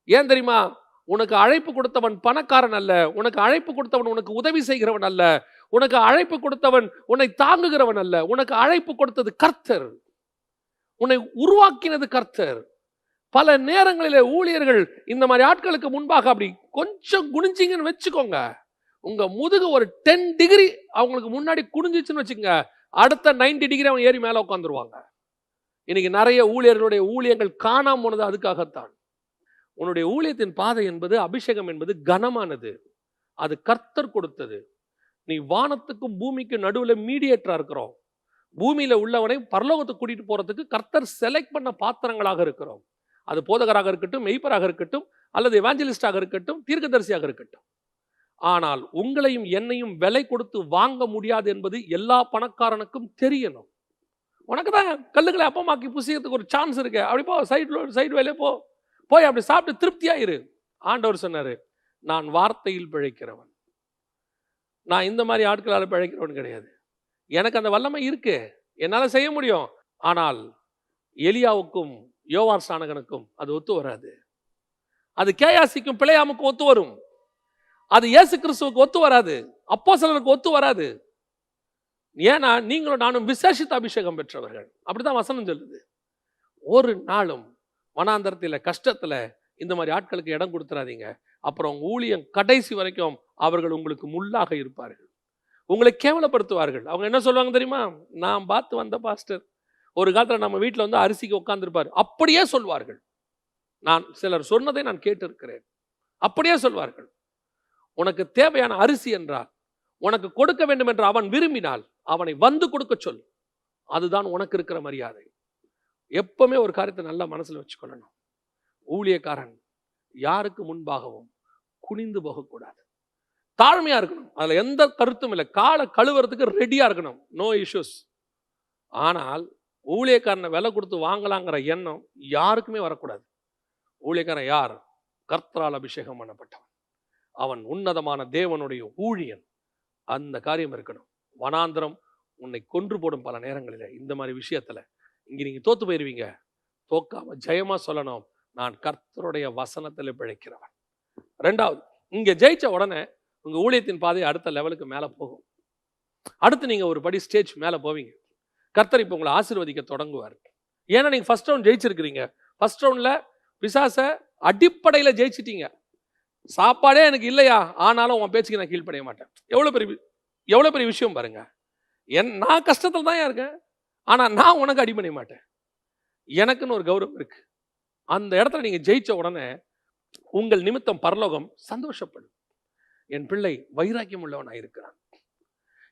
ஏன் தெரியுமா? உனக்கு அழைப்பு கொடுத்தவன் பணக்காரன் அல்ல, உனக்கு அழைப்பு கொடுத்தவன் உனக்கு உதவி செய்கிறவன் அல்ல, உனக்கு அழைப்பு கொடுத்தவன் உன்னை தாங்குகிறவன் அல்ல, உனக்கு அழைப்பு கொடுத்தது கர்த்தர், உன்னை உருவாக்கினது கர்த்தர். பல நேரங்களிலே ஊழியர்கள் இந்த மாதிரி ஆட்களுக்கு முன்பாக அப்படி கொஞ்சம் குனிஞ்சிங்கன்னு வச்சுக்கோங்க, உங்க முதுகு ஒரு 10 டிகிரி அவங்களுக்கு முன்னாடி குனிஞ்சிச்சுன்னு வச்சுக்கோங்க, அடுத்த 90 டிகிரி அவன் ஏறி மேலே உட்காந்துருவாங்க. இன்னைக்கு நிறைய ஊழியர்களுடைய ஊழியங்கள் காணாம போனது அதுக்காகத்தான். உன்னுடைய ஊழியத்தின் பாதை என்பது, அபிஷேகம் என்பது கனமானது, அது கர்த்தர் கொடுத்தது. நீ வானத்துக்கும் பூமிக்கும் நடுவில் மீடியேட்டரா இருக்கிறோம். பூமியில உள்ளவனை பரலோகத்துக்கு கூட்டிட்டு போறதுக்கு கர்த்தர் செலக்ட் பண்ண பாத்திரங்களாக இருக்கிறோம். அது போதகராக இருக்கட்டும், மெய்ப்பராக இருக்கட்டும், அல்லது எவாஞ்சலிஸ்டாக இருக்கட்டும், தீர்க்கதரிசியாக இருக்கட்டும். ஆனால் உங்களையும் என்னையும் விலை கொடுத்து வாங்க முடியாது என்பது எல்லா பணக்காரனுக்கும் தெரியணும். உனக்கு தான் கல்லுகளை அப்பமாக்கி புசிக்கிறதுக்கு ஒரு சான்ஸ் இருக்கு, அப்படி போ, சைடு வேலையே போய் அப்படி சாப்பிட்டு திருப்தியா இரு. ஆண்டவர் சொன்னாரு, நான் வார்த்தையில் பிழைக்கிறவன், நான் இந்த மாதிரி ஆட்களால் பிழைக்கிறவன் கிடையாது. எனக்கு அந்த வல்லமை இருக்கு, என்னால செய்ய முடியும். ஆனால் எலியாவுக்கும் யோவான் ஸ்நானகனுக்கும் அது ஒத்து வராது. அது கேயாசிக்கும் பிழையாமுக்கும் ஒத்து வரும், அது இயேசு கிறிஸ்துவுக்கு ஒத்து வராது, அப்போஸ்தலருக்கு ஒத்து வராது. ஏன்னா நீங்களும் நானும் விசேஷித்த அபிஷேகம் பெற்றவர்கள். அப்படிதான் வசனம் சொல்லுது. ஒரு நாளும் வனாந்தரத்தில் கஷ்டத்துல இந்த மாதிரி ஆட்களுக்கு இடம் கொடுத்துறாதீங்க. அப்புறம் ஊழியம் கடைசி வரைக்கும் அவர்கள் உங்களுக்கு முள்ளாக இருப்பார்கள், உங்களை கேவலப்படுத்துவார்கள். அவங்க என்ன சொல்லுவாங்க தெரியுமா? நான் பார்த்து வந்த பாஸ்டர் ஒரு காலத்தில் நம்ம வீட்டில் வந்து அரிசிக்கு உட்கார்ந்துருப்பார், அப்படியே சொல்வார்கள். நான் சிலர் சொன்னதை நான் கேட்டிருக்கிறேன். அப்படியே சொல்வார்கள். உனக்கு தேவையான அரிசி என்றால், உனக்கு கொடுக்க வேண்டும் என்று அவன் விரும்பினால் அவனை வந்து கொடுக்க சொல், அதுதான் உனக்கு இருக்கிற மரியாதை. எப்பவுமே ஒரு காரியத்தை நல்லா மனசுல வச்சுக்கொள்ளணும், ஊழியக்காரன் யாருக்கு முன்பாகவும் குனிந்து போகக்கூடாது, தாழ்மையா இருக்கணும். அதுல எந்த கருத்தும் இல்லை. காலை கழுவுறதுக்கு ரெடியா இருக்கணும், நோ இஷ்யூஸ். ஆனால் ஊழியக்காரனை விலை கொடுத்து வாங்கலாங்கிற எண்ணம் யாருக்குமே வரக்கூடாது. ஊழியக்காரன் யார்? கர்த்தரால் அபிஷேகம் பண்ணப்பட்டவன், அவன் உன்னதமான தேவனுடைய ஊழியன். அந்த காரியம் இருக்கணும். வனாந்திரம் உன்னை கொன்று போடும் பல நேரங்களில். இந்த மாதிரி விஷயத்துல இங்க நீங்க தோத்து போயிருவீங்க. தோக்காம ஜெயமா சொல்லணும், நான் கர்த்தருடைய வசனத்தில் பிழைக்கிறவன். ரெண்டாவது, இங்க ஜெயிச்ச உடனே உங்க ஊழியத்தின் பாதை அடுத்த லெவலுக்கு மேல போகும். அடுத்து நீங்க ஒரு படி ஸ்டேஜ் மேல போவீங்க. கர்த்தர் இப்போ உங்களை ஆசீர்வதிக்க தொடங்குவார். ஏன்னா நீங்க ஃபர்ஸ்ட் ரவுண்ட் ஜெயிச்சிருக்கிறீங்க. ஃபர்ஸ்ட் ரவுண்ட்ல பிசாச அடிப்படையில் ஜெயிச்சிட்டீங்க. சாப்பாடே எனக்கு இல்லையா, ஆனாலும் உன் பேச்சுக்கு நான் கீழ்ப்படைய மாட்டேன். எவ்வளவு பெரிய விஷயம் பாருங்க. நான் கஷ்டத்தில் தான் இருக்கேன், ஆனா நான் உனக்கு அடிபணிய மாட்டேன். எனக்குன்னு ஒரு கௌரவம் இருக்கு. அந்த இடத்துல நீங்க ஜெயிச்ச உடனே உங்கள் நிமித்தம் பரலோகம் சந்தோஷப்படும். என் பிள்ளை வைராக்கியம் உள்ளவனா இருக்கிறான்.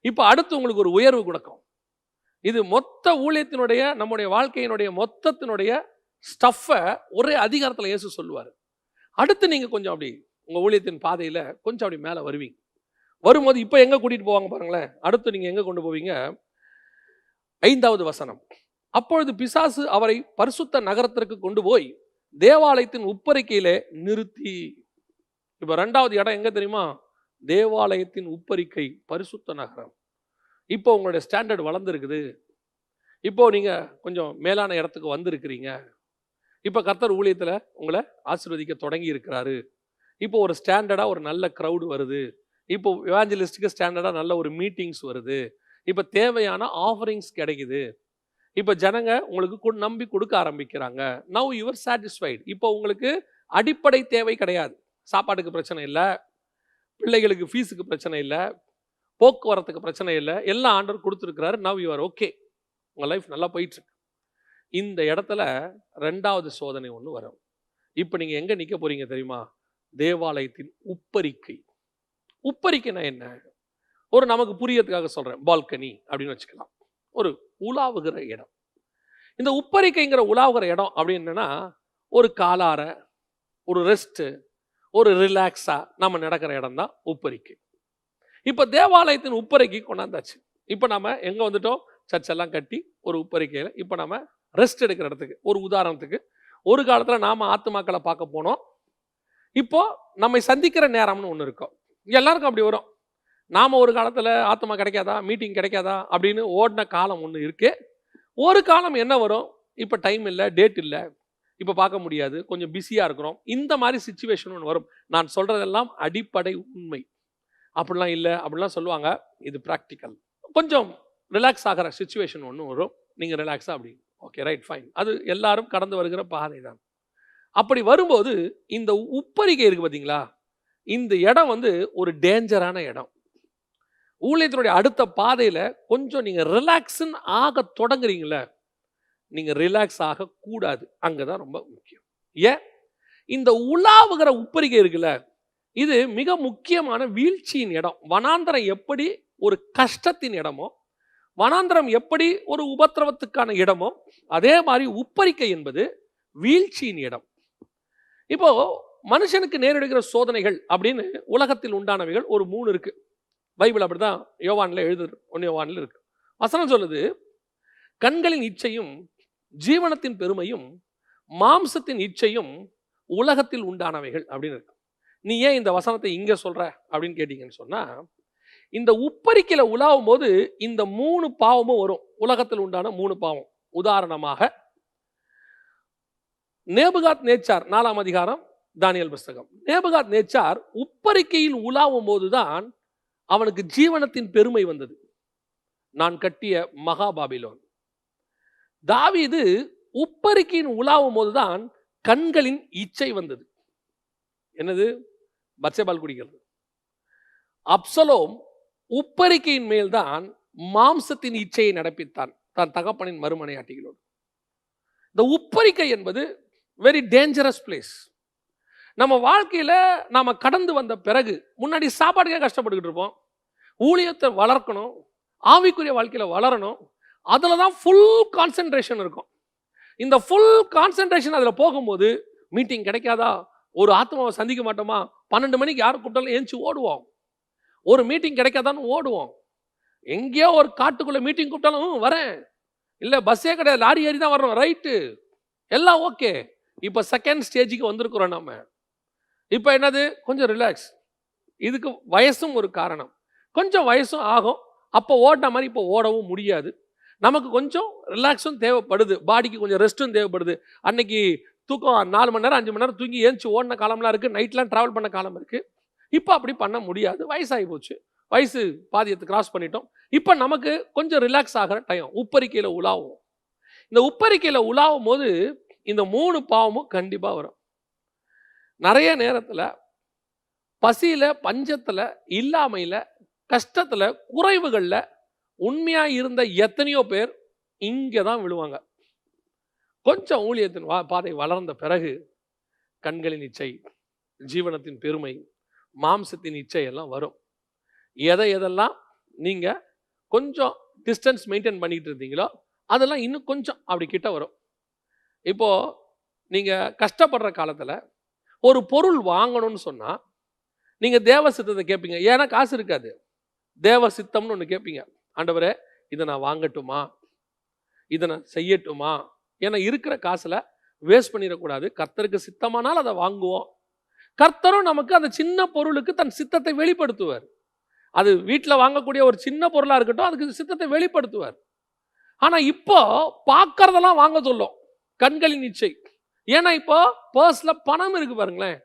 இப்ப அடுத்து உங்களுக்கு ஒரு உயர்வு கொடுக்கும். இது மொத்த ஊழியத்தினுடைய, நம்முடைய வாழ்க்கையினுடைய மொத்தத்தினுடைய ஸ்டஃப்பை ஒரே அதிகாரத்தில் இயேசு சொல்லுவார். அடுத்து நீங்க கொஞ்சம் அப்படி உங்க ஊழியத்தின் பாதையில கொஞ்சம் அப்படி மேல வருவீங்க. வரும்போது இப்ப எங்க கூட்டிட்டு போவாங்க பாருங்களேன். அடுத்து நீங்க எங்க கொண்டு போவீங்க? 5வது வசனம். அப்பொழுது பிசாசு அவரை பரிசுத்த நகரத்திற்கு கொண்டு போய் தேவாலயத்தின் உப்பரிக்கையிலே நிறுத்தி. இப்ப 2வது இடம் எங்க தெரியுமா? தேவாலயத்தின் உப்பரிக்கை, பரிசுத்த நகரம். இப்போ உங்களுடைய ஸ்டாண்டர்ட் வளர்ந்துருக்குது. இப்போ நீங்க கொஞ்சம் மேலான இடத்துக்கு வந்திருக்கிறீங்க. இப்போ கர்த்தர் ஊழியத்தில் உங்களை ஆசீர்வதிக்க தொடங்கி இருக்கிறாரு. இப்போ ஒரு ஸ்டாண்டர்டா ஒரு நல்ல க்ரௌடு வருது. இப்போ எவாஞ்சலிஸ்டுக்கு ஸ்டாண்டர்டா நல்ல ஒரு மீட்டிங்ஸ் வருது. இப்போ தேவையான ஆஃபரிங்ஸ் கிடைக்குது. இப்போ ஜனங்க உங்களுக்கு நம்பி கொடுக்க ஆரம்பிக்கிறாங்க. Now your satisfied. இப்போ உங்களுக்கு அடிப்படை தேவை கிடையாது. சாப்பாட்டுக்கு பிரச்சனை இல்லை, பிள்ளைகளுக்கு ஃபீஸுக்கு பிரச்சனை இல்லை, போக்குவரத்துக்கு பிரச்சனை இல்லை, எல்லாம் ஆண்டவர் கொடுத்துருக்கிறாரு. நவ் யூ ஆர் ஓகே, உங்கள் லைஃப் நல்லா போயிட்டுருக்கு. இந்த இடத்துல 2வது சோதனை ஒன்று வரும். இப்போ நீங்கள் எங்கே நிற்க போறீங்க தெரியுமா? தேவாலயத்தின் உப்பரிக்கை. உப்பரிக்கைனா என்ன? ஒரு நமக்கு புரியறதுக்காக சொல்கிறேன், பால்கனி அப்படின்னு வச்சுக்கலாம். ஒரு உலாவுகிற இடம். இந்த உப்பரிக்கைங்கிற உலாவுகிற இடம் அப்படின்னா ஒரு காலார, ஒரு ரெஸ்ட்டு, ஒரு ரிலாக்ஸாக நம்ம நடக்கிற இடம் தான் உப்பரிக்கை. இப்போ தேவாலயத்தின் உப்பரிக்கை கொண்டாந்தாச்சு. இப்போ நம்ம எங்கே வந்துட்டோம்? சர்ச்செல்லாம் கட்டி ஒரு உப்பரிக்கையில் இப்போ நம்ம ரெஸ்ட் எடுக்கிற இடத்துக்கு. ஒரு உதாரணத்துக்கு, ஒரு காலத்தில் நாம் ஆத்துமாக்களை பார்க்க போனோம். இப்போ நம்மை சந்திக்கிற நேரம்னு ஒன்று இருக்கும். எல்லாருக்கும் அப்படி வரும். நாம் ஒரு காலத்தில் ஆத்துமா கிடைக்காதா, மீட்டிங் கிடைக்காதா அப்படின்னு ஓடின காலம் ஒன்று இருக்கு. ஒரு காலம் என்ன வரும்? இப்போ டைம் இல்லை, டேட் இல்லை, இப்போ பார்க்க முடியாது, கொஞ்சம் பிஸியாக இருக்கிறோம், இந்த மாதிரி சிச்சுவேஷன் ஒன்று வரும். நான் சொல்கிறதெல்லாம் அடிப்படை உண்மை. அப்படிலாம் இல்லை அப்படிலாம் சொல்லுவாங்க. இது ப்ராக்டிக்கல். கொஞ்சம் ரிலாக்ஸ் ஆகிற சிச்சுவேஷன் ஒன்று வரும். நீங்கள் ரிலாக்ஸாக அப்படி ஓகே ரைட் ஃபைன், அது எல்லாரும் கடந்து வருகிற பாதை தான். அப்படி வரும்போது இந்த உப்பரிகை இருக்குது பார்த்தீங்களா, இந்த இடம் வந்து ஒரு டேஞ்சரான இடம். ஊழியத்தினுடைய அடுத்த பாதையில் கொஞ்சம் நீங்கள் ரிலாக்ஸ்ன்னு ஆக தொடங்குறீங்களே, நீங்கள் ரிலாக்ஸ் ஆகக்கூடாது. அங்கே தான் ரொம்ப முக்கியம். ஏன்? இந்த உலாவுகிற உப்பரிகை இருக்குல்ல, இது மிக முக்கியமான வீழ்ச்சியின் இடம். வனாந்தரம் எப்படி ஒரு கஷ்டத்தின் இடமோ, வனாந்தரம் எப்படி ஒரு உபத்திரவத்துக்கான இடமோ, அதே மாதிரி உப்பரிக்கை என்பது வீழ்ச்சியின் இடம். இப்போ மனுஷனுக்கு நேரிடுகிற சோதனைகள் அப்படின்னு உலகத்தில் உண்டானவைகள் ஒரு 3 இருக்கு. பைபிள் அப்படிதான் யோவான்ல எழுதுது. 1 யோவான்ல இருக்கு. வசனம் சொல்லுது, கண்களின் இச்சையும் ஜீவனத்தின் பெருமையும் மாம்சத்தின் இச்சையும் உலகத்தில் உண்டானவைகள் அப்படின்னு இருக்கு. நீ ஏன் இந்த வசனத்தை இங்க சொல்ற அப்படின்னு கேட்டீங்கன்னு சொன்னா, இந்த உப்பரிக்கையில உலாவும் போது இந்த 3 பாவமும் வரும். உலகத்தில் உண்டான 3 பாவம். உதாரணமாக நேபுகாத் நேச்சார் 4ஆம் அதிகாரம் தானியேல் புஸ்தகம். நேபுகாத் நேச்சார் உப்பரிக்கையில் உலாவும் போதுதான் அவனுக்கு ஜீவனத்தின் பெருமை வந்தது. நான் கட்டிய மகாபாபிலோன். தாவீது உப்பரிக்கையின் உலாவும் போதுதான் கண்களின் இச்சை வந்தது. என்னது? பத்சேபால் குடிக்கிறது. அப்சலோம் உப்பரிக்கையின் மேல்தான் மாம்சத்தின் இச்சையை நடப்பித்தான் தன் தகப்பனின் மறுமனையாட்டிகளோடு. இந்த உப்பரிக்கை என்பது வெரி டேஞ்சரஸ் பிளேஸ். நம்ம வாழ்க்கையில நாம கடந்து வந்த பிறகு, முன்னாடி சாப்பாடுக்கே கஷ்டப்பட்டுக்கிட்டு இருப்போம், ஊழியத்தை வளர்க்கணும், ஆவிக்குரிய வாழ்க்கையில வளரணும், அதுல தான் ஃபுல் கான்சென்ட்ரேஷன் இருக்கும். இந்த ஃபுல் கான்சென்ட்ரேஷன் அதுல போகும்போது மீட்டிங் கிடைக்காதா, ஒரு ஆத்மாவை சந்திக்க மாட்டோமா, 12 மணிக்கு யாரும் கூப்பிட்டாலும் ஏஞ்சி ஓடுவோம், ஒரு மீட்டிங் கிடைக்காதான்னு ஓடுவோம், எங்கேயோ ஒரு காட்டுக்குள்ள மீட்டிங் கூப்பிட்டாலும் வரேன், இல்லை பஸ்ஸே கிடையாது லாரி ஏறி தான் வர்றோம், ரைட்டு எல்லாம் ஓகே. இப்போ செகண்ட் ஸ்டேஜுக்கு வந்திருக்கிறோம் நம்ம. இப்போ என்னது? கொஞ்சம் ரிலாக்ஸ். இதுக்கு வயசும் ஒரு காரணம். கொஞ்சம் வயசும் ஆகும். அப்போ ஓடின மாதிரி இப்போ ஓடவும் முடியாது. நமக்கு கொஞ்சம் ரிலாக்ஸும் தேவைப்படுது, பாடிக்கு கொஞ்சம் ரெஸ்ட்டும் தேவைப்படுது. அன்னைக்கு தூக்கம் 4 மணி நேரம் 5 மணி நேரம் தூங்கி ஏஞ்சி ஓடின காலம்லாம் இருக்குது, நைட்லாம் ட்ராவல் பண்ண காலம் இருக்குது. இப்போ அப்படி பண்ண முடியாது, வயசாகி போச்சு, வயசு பாதியத்தை கிராஸ் பண்ணிட்டோம். இப்போ நமக்கு கொஞ்சம் ரிலாக்ஸ் ஆகிற டைம். உப்பரிக்கையில் உலாவும். இந்த உப்பரிக்கையில் உலாவும் போது இந்த 3 பாவமும் கண்டிப்பாக வரும். நிறைய நேரத்தில் பசியில், பஞ்சத்தில், இல்லாமையில், கஷ்டத்தில், குறைவுகளில் உண்மையாக இருந்த எத்தனையோ பேர் இங்கே தான் விழுவாங்க. கொஞ்சம் ஊழியத்தின் பாதை வளர்ந்த பிறகு கண்களின் இச்சை, ஜீவனத்தின் பெருமை, மாம்சத்தின் இச்சை எல்லாம் வரும். எதெல்லாம் நீங்கள் கொஞ்சம் டிஸ்டன்ஸ் மெயின்டைன் பண்ணிட்டு இருந்தீங்களோ அதெல்லாம் இன்னும் கொஞ்சம் அப்படி கிட்ட வரும். இப்போது நீங்கள் கஷ்டப்படுற காலத்தில் ஒரு பொருள் வாங்கணும்னு சொன்னால் நீங்கள் தேவ சித்தத்தை கேட்பீங்க. ஏன்னா காசு இருக்காது. தேவ சித்தம்னு ஒன்று கேட்பீங்க. ஆண்டவரே, இதை நான் வாங்கட்டுமா, இதை நான் செய்யட்டுமா, ஏன்னா இருக்கிற காசில் வேஸ்ட் பண்ணிடக்கூடாது, கர்த்தருக்கு சித்தமானால் அதை வாங்குவோம். கர்த்தரும் நமக்கு அந்த சின்ன பொருளுக்கு தன் சித்தத்தை வெளிப்படுத்துவார். அது வீட்டில் வாங்கக்கூடிய ஒரு சின்ன பொருளாக இருக்கட்டும், அதுக்கு சித்தத்தை வெளிப்படுத்துவார். ஆனால் இப்போ பார்க்கறதெல்லாம் வாங்க சொல்லும் கண்களின் இச்சை. ஏன்னா இப்போ பர்ஸில் பணம் இருக்கு பாருங்களேன்.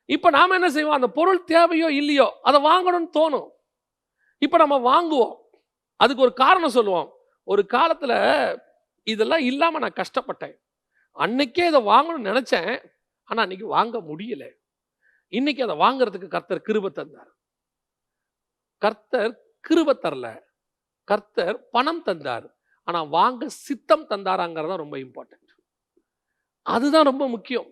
இப்போ நாம் என்ன செய்வோம்? அந்த பொருள் தேவையோ இல்லையோ அதை வாங்கணும்னு தோணும். இப்போ நம்ம வாங்குவோம். அதுக்கு ஒரு காரணம் சொல்லுவோம். ஒரு காலத்தில் இதெல்லாம் இல்லாம நான் கஷ்டப்பட்டேன். அன்னைக்கே இதை வாங்கணும்னு நினைச்சேன். ஆனா அன்னைக்கு வாங்க முடியல. இன்னைக்கு அதை வாங்குறதுக்கு கர்த்தர் கிருபை தந்தார். கர்த்தர் கிருபை தரல, கர்த்தர் பணம் தந்தார். ஆனா வாங்க சித்தம் தந்தாராங்கிறதா ரொம்ப இம்பார்ட்டன்ட். அதுதான் ரொம்ப முக்கியம்.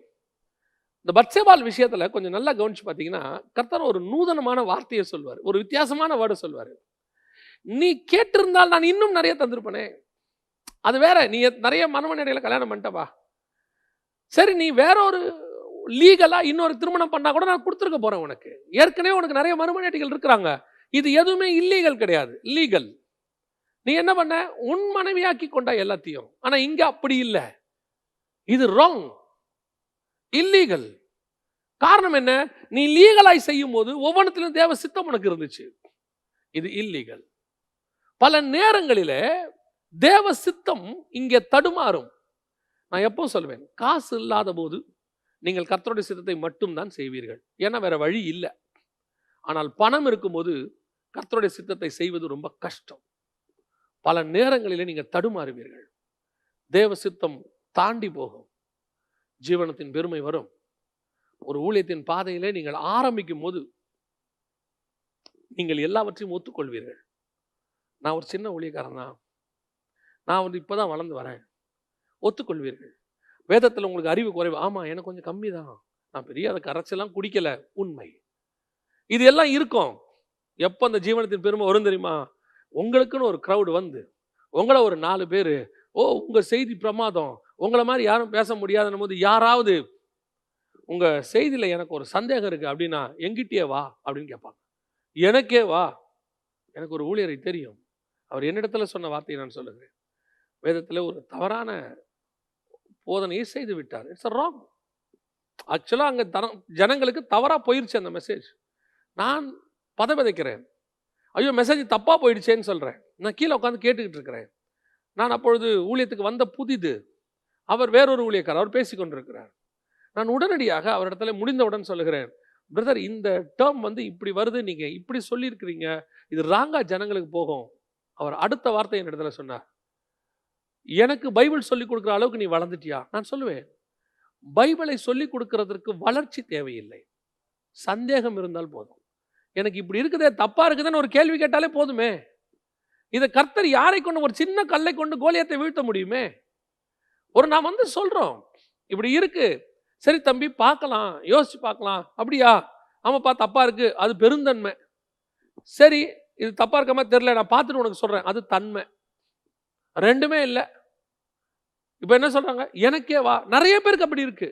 இந்த பத்சேபாள் விஷயத்துல கொஞ்சம் நல்லா கவனிச்சு பார்த்தீங்கன்னா, கர்த்தர் ஒரு நூதனமான வார்த்தையை சொல்வார், ஒரு வித்தியாசமான வேர்டை சொல்வார். நீ கேட்டிருந்தால் நான் இன்னும் நிறைய தந்திருப்பனே. அது வேற, நீ நிறைய மனமனையில கல்யாணம் பண்ணிட்டப்பா, சரி நீ வேற ஒரு லீகலா இன்னொரு திருமணம் பண்ணா கூட நான் கொடுத்துருக்க போறேன் உனக்கு. ஏற்கனவே உனக்கு நிறைய மறுமனையாட்டிகள் இருக்கிறாங்க. இது எதுவுமே இல்லீகல் கிடையாது, லீகல். நீ என்ன பண்ண, உன் மனைவியாக்கி கொண்டா எல்லாத்தையும். ஆனா இங்க அப்படி இல்லை, இது ராங், இல்லீகல். காரணம் என்ன, நீ லீகலாய் செய்யும் போது ஒவ்வொன்றத்திலும் தேவ சித்தம் உனக்கு இருந்துச்சு. இது இல்லீகல். பல நேரங்களிலே தேவ சித்தம் இங்கே தடுமாறும். நான் எப்போ சொல்வேன், காசு இல்லாத போது நீங்கள் கர்த்தருடைய சித்தத்தை மட்டும்தான் செய்வீர்கள், ஏன்னா வேற வழி இல்லை. ஆனால் பணம் இருக்கும்போது கர்த்தருடைய சித்தத்தை செய்வது ரொம்ப கஷ்டம். பல நேரங்களிலே நீங்கள் தடுமாறுவீர்கள், தேவ சித்தம் தாண்டி போகும், ஜீவனத்தின் பெருமை வரும். ஒரு ஊழியத்தின் பாதையிலே நீங்கள் ஆரம்பிக்கும் போது நீங்கள் எல்லாவற்றையும் ஒத்துக்கொள்வீர்கள். நான் ஒரு சின்ன ஊழியக்காரன் தான், நான் வந்து இப்போதான் வளர்ந்து வரேன், ஒத்துக்கொள்வீர்கள். வேதத்தில் உங்களுக்கு அறிவு குறைவு, ஆமா எனக்கு கொஞ்சம் கம்மி தான், நான் பெரிய அதை கரைச்செல்லாம் குடிக்கல, உண்மை. இது எல்லாம் இருக்கும். எப்போ அந்த ஜீவனத்தின் பெருமை வரும் தெரியுமா, உங்களுக்குன்னு ஒரு க்ரௌடு வந்து உங்களை ஒரு 4 பேர், ஓ உங்க செய்தி பிரமாதம், உங்களை மாதிரி யாரும் பேச முடியாதுன்னும் போது யாராவது உங்க செய்தியில எனக்கு ஒரு சந்தேகம் இருக்கு அப்படின்னா எங்கிட்டே வா அப்படின்னு கேட்பாங்க. எனக்கே வா, எனக்கு ஒரு ஊழியரை தெரியும், அவர் என்னிடத்துல சொன்ன வார்த்தையை நான் சொல்லுகிறேன். வேதத்தில் ஒரு தவறான போதனையை செய்து விட்டார். It's wrong. ஆக்சுவலாக அங்கே ஜனங்களுக்கு தவறாக போயிடுச்சு அந்த மெசேஜ். நான் பதவிதைக்கிறேன், ஐயோ மெசேஜ் தப்பாக போயிடுச்சேன்னு சொல்கிறேன். நான் கீழே உட்காந்து கேட்டுக்கிட்டு இருக்கிறேன். நான் அப்பொழுது ஊழியத்துக்கு வந்த புதிது, அவர் வேறொரு ஊழியக்காரர், அவர் பேசி கொண்டிருக்கிறார். நான் உடனடியாக அவரிடத்துல முடிந்தவுடன் சொல்லுகிறேன், பிரதர் இந்த டேர்ம் வந்து இப்படி வருது, நீங்கள் இப்படி சொல்லியிருக்கிறீங்க, இது ராங்கா ஜனங்களுக்கு போகும். அவர் அடுத்த வார்த்தை என் இடத்துல சொன்னார், எனக்கு பைபிள் சொல்லிக் கொடுக்குற அளவுக்கு நீ வளர்ந்துட்டியா? நான் சொல்லுவேன், பைபிளை சொல்லிக் கொடுக்கறதற்கு வளர்ச்சி தேவையில்லை, சந்தேகம் இருந்தால் போதும். எனக்கு இப்படி இருக்குதே, தப்பா இருக்குதுன்னு ஒரு கேள்வி கேட்டாலே போதுமே. இதை கர்த்தர் யாரை கொண்டு, ஒரு சின்ன கல்லை கொண்டு கோலியத்தை வீழ்த்த முடியுமே? ஒரு நான் வந்து சொல்றோம் இப்படி இருக்கு, சரி தம்பி பார்க்கலாம், யோசிச்சு பார்க்கலாம். அப்படியா, ஆமாப்பா தப்பா இருக்கு, அது பெருந்தன்மை. சரி இது தப்பா இருக்க மாதிரி தெரியல, நான் பார்த்துட்டு உனக்கு சொல்றேன், அது தன்மை. ரெண்டுமே இல்லை. இப்போ என்ன சொல்றாங்க, எனக்கே வா. நிறைய பேருக்கு அப்படி இருக்கு.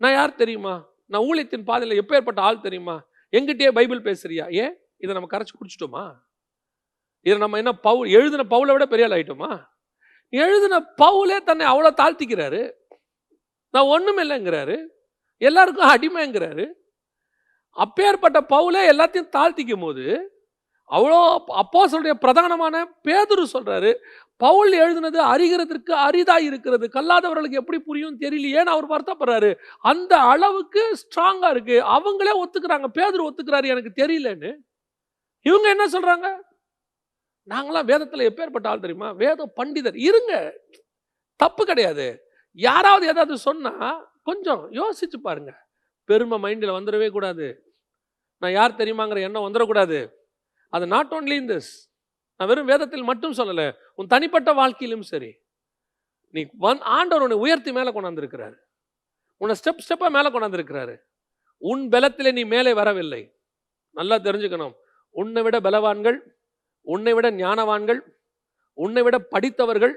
நான் யார் தெரியுமா, நான் ஊழியத்தின் பாதையில் எப்பேற்பட்ட ஆள் தெரியுமா, எங்கிட்டே பைபிள் பேசுறியா? ஏன் இதை நம்ம கரைச்சி குடிச்சிட்டோமா? இதை நம்ம என்ன எழுதின பவுலை விட பெரிய ஆள் ஆயிட்டோமா? எழுதின பவுலே தன்னை அவ்வளோ தாழ்த்திக்கிறாரு, நான் ஒண்ணும் இல்லைங்கிறாரு, எல்லாருக்கும் அடிமைங்கிறாரு. அப்பேற்பட்ட பவுலே எல்லாத்தையும் தாழ்த்திக்கும் போது அவ்வளோ அப்போஸ்தலருடைய பிரதானமான பேதுரு சொல்றாரு, பவுல் எழுதினது அறிகிறதற்கு அரிதா இருக்கிறது, கல்லாதவர்களுக்கு எப்படி புரியும் தெரியலையேன்னு அவர் வருத்தப்படுறாரு. அந்த அளவுக்கு ஸ்ட்ராங்கா இருக்கு. அவங்களே ஒத்துக்கிறாங்க, பேதுரு ஒத்துக்கிறாரு எனக்கு தெரியலன்னு. இவங்க என்ன சொல்றாங்க, நாங்களாம் வேதத்துல எப்பேற்பட்ட ஆள் தெரியுமா, வேத பண்டிதர். இருங்க, தப்பு கிடையாது. யாராவது ஏதாவது சொன்னா கொஞ்சம் யோசிச்சு பாருங்க. பெருமை மைண்டில் வந்துடவே கூடாது. நான் யார் தெரியுமாங்கிற எண்ணம் வந்துடக்கூடாது. அது நாட் ஓன்லி இன் திஸ், நான் வெறும் வேதத்தில் மட்டும் சொல்லலை, உன் தனிப்பட்ட வாழ்க்கையிலும் சரி. நீ ஆண்டவர் உன்னை உயர்த்தி மேலே கொண்டாந்துருக்கிறாரு, உன்னை ஸ்டெப்பாக மேலே கொண்டாந்துருக்கிறாரு. உன் பலத்திலே நீ மேலே வரவில்லை. நல்லா தெரிஞ்சுக்கணும், உன்னை விட பலவான்கள், உன்னை விட ஞானவான்கள், உன்னை விட படித்தவர்கள்,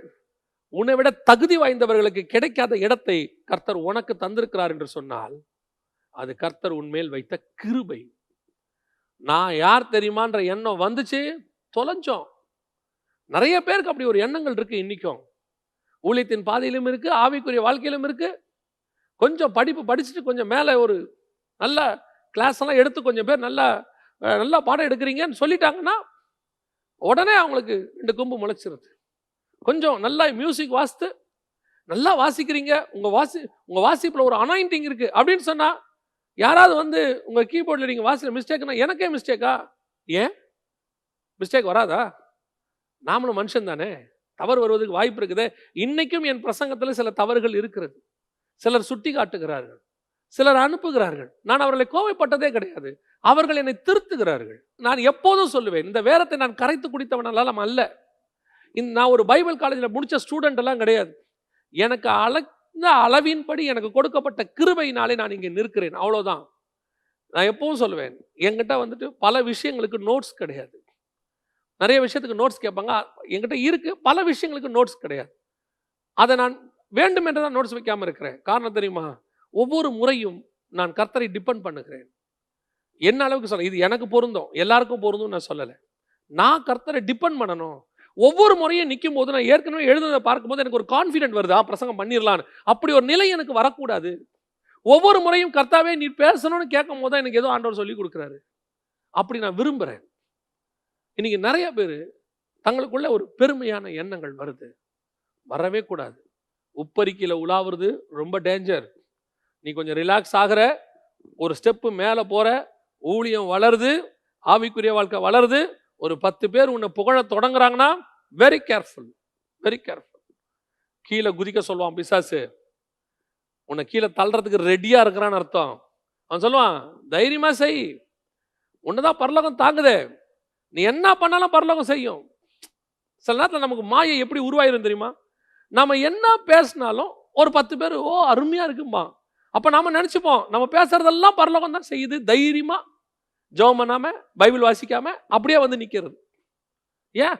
உன்னை விட தகுதி வாய்ந்தவர்களுக்கு கிடைக்காத இடத்தை கர்த்தர் உனக்கு தந்திருக்கிறார் என்று சொன்னால் அது கர்த்தர் உன்மேல் வைத்த கிருபை. நான் யார் தெரியுமான்ற எண்ணம் வந்துச்சு, தொலைஞ்சோம். நிறைய பேருக்கு அப்படி ஒரு எண்ணங்கள் இருக்கு. இன்னைக்கும் ஊழியத்தின் பாதையிலும் இருக்கு, ஆவிக்குரிய வாழ்க்கையிலும் இருக்கு. கொஞ்சம் படிப்பு படிச்சுட்டு கொஞ்சம் மேலே ஒரு நல்ல கிளாஸ் எல்லாம் எடுத்து கொஞ்சம் பேர் நல்லா பாடம் எடுக்கிறீங்கன்னு சொல்லிட்டாங்கன்னா உடனே அவங்களுக்கு 2 கொம்பு முளைச்சிருது. கொஞ்சம் நல்லா மியூசிக் வாசித்து நல்லா வாசிக்கிறீங்க, உங்க வாசிப்புல ஒரு அனாயிண்டிங் இருக்கு அப்படின்னு சொன்னா, யாராவது வந்து உங்க கீபோர்டில் நீங்க வாசிக்கிற மிஸ்டேக்னா எனக்கே மிஸ்டேக்கா? ஏன் மிஸ்டேக் வராதா? நாமளும் மனுஷன் தானே. தவறு வருவதற்கு வாய்ப்பு இருக்குது. இன்னைக்கும் என் பிரசங்கத்தில் சில தவறுகள் இருக்கிறது. சிலர் சுட்டி காட்டுகிறார்கள், சிலர் அனுப்புகிறார்கள். நான் அவர்களை கோவைப்பட்டதே கிடையாது. அவர்கள் என்னை திருத்துகிறார்கள். நான் எப்போதும் சொல்லுவேன், இந்த வேரத்தை நான் கரைத்து குடித்தவனால அல்ல. நான் ஒரு பைபிள் காலேஜில் முடிச்ச ஸ்டூடெண்ட் எல்லாம் கிடையாது. எனக்கு அளந்த அளவின்படி எனக்கு கொடுக்கப்பட்ட கிருபையினாலே நான் இங்கே நிற்கிறேன், அவ்வளோதான். நான் எப்பவும் சொல்லுவேன், என்கிட்ட வந்துட்டு பல விஷயங்களுக்கு நோட்ஸ் கிடையாது. நிறைய விஷயத்துக்கு நோட்ஸ் கேட்பாங்க, என்கிட்ட இருக்கு. பல விஷயங்களுக்கு நோட்ஸ் கிடையாது. அதை நான் வேண்டும் என்று தான் நோட்ஸ் வைக்காம இருக்கிறேன். காரணம் தெரியுமா? ஒவ்வொரு முறையும் நான் கர்த்தரை டிபெண்ட் பண்ணுகிறேன். என்ன அளவுக்கு சொல்ல, இது எனக்கு பொருந்தும், எல்லாருக்கும் பொருந்தும் நான் சொல்லலை. நான் கர்த்தரை டிபெண்ட் பண்ணணும். ஒவ்வொரு முறையும் நிற்கும் போது நான் ஏற்கனவே எழுதுனதை பார்க்கும்போது எனக்கு ஒரு கான்ஃபிடென்ட் வருது, பிரசங்கம் பண்ணிடலான்னு. அப்படி ஒரு நிலை எனக்கு வரக்கூடாது. ஒவ்வொரு முறையும் கர்த்தாவே நீ பேசணும்னு கேட்கும் போது தான் எனக்கு ஏதோ ஆண்டவர் சொல்லி கொடுக்குறாரு. அப்படி நான் விரும்புகிறேன். இன்னைக்கு நிறைய பேர் தங்களுக்குள்ள ஒரு பெருமையான எண்ணங்கள் வருது. வரவே கூடாது. உப்பரிக்கையில் உலாவுறது ரொம்ப டேஞ்சர். நீ கொஞ்சம் ரிலாக்ஸ் ஆகிற, ஒரு ஸ்டெப்பு மேலே போகிற, ஊழியம் வளருது, ஆவிக்குரிய வாழ்க்கை வளருது, ஒரு 10 பேர் உன்னை புகழ தொடங்குறாங்கன்னா வெரி கேர்ஃபுல், வெரி கேர்ஃபுல். கீழே குதிக்க சொல்லுவான் பிசாசு. உன்னை கீழே தள்ளுறதுக்கு ரெடியாக இருக்கிறான்னு அர்த்தம். அவன் சொல்லுவான், தைரியமாக செய், உன்னதான் பரலோகம் தாங்குதே, நீ என்ன பண்ணாலும் பரலோகம் செய்யும். சில நேரத்தில் நமக்கு மாயை எப்படி உருவாயிரும் தெரியுமா? நம்ம என்ன பேசினாலும் ஒரு 10 பேர் ஓ அருமையாக இருக்கும்பா. அப்போ நம்ம நினச்சிப்போம் நம்ம பேசுறதெல்லாம் பரலோகம் தான் செய்யுது. தைரியமாக ஜெபம் பண்ணாம, பைபிள் வாசிக்காம அப்படியே வந்து நிற்கிறது. ஏன்?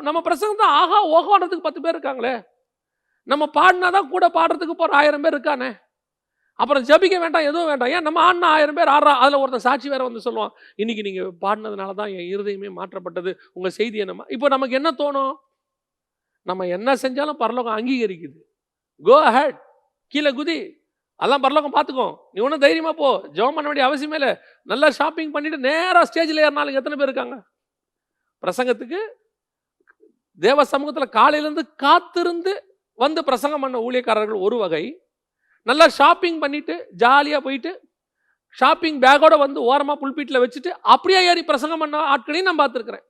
நம்ம பிரசங்கம் தான் ஆஹா ஓஹான்றதுக்கு 10 பேர் இருக்காங்களே. நம்ம பாடினாதான் கூட பாடுறதுக்கு போகிற 1000 பேர் இருக்கானே. அப்புறம் ஜபிக்க வேண்டாம், எதுவும் வேண்டாம். ஏன்? நம்ம ஆடினா 1000 பேர் ஆடுறா. அதில் ஒருத்தன் சாட்சி வேற வந்து சொல்லுவான், இன்னைக்கு நீங்கள் பாடினதுனால தான் என் இருதயமே மாற்றப்பட்டது, உங்கள் செய்தி என்னமா. இப்போ நமக்கு என்ன தோணும்? நம்ம என்ன செஞ்சாலும் பரலோகம் அங்கீகரிக்குது. கோ அஹெட், கீழே குதி, அதெல்லாம் பரலோகம் பார்த்துக்கோ, நீ ஒன்றும் தைரியமாக போ, ஜெபம் பண்ண வேண்டிய அவசியமே இல்லை. நல்லா ஷாப்பிங் பண்ணிட்டு நேராக ஸ்டேஜில் ஏறினாலும் எத்தனை பேர் இருக்காங்க? பிரசங்கத்துக்கு தேவ சமூகத்தில் காலையிலேருந்து காத்திருந்து வந்து பிரசங்கம் பண்ண ஊழியக்காரர்கள் ஒரு வகை. நல்லா ஷாப்பிங் பண்ணிட்டு ஜாலியாக போயிட்டு ஷாப்பிங் பேக்கோட வந்து ஓரமாக புல்பீட்டில் வச்சுட்டு அப்படியே ஏறி பிரசங்கம் பண்ண ஆட்களையும் நான் பார்த்துருக்கிறேன்.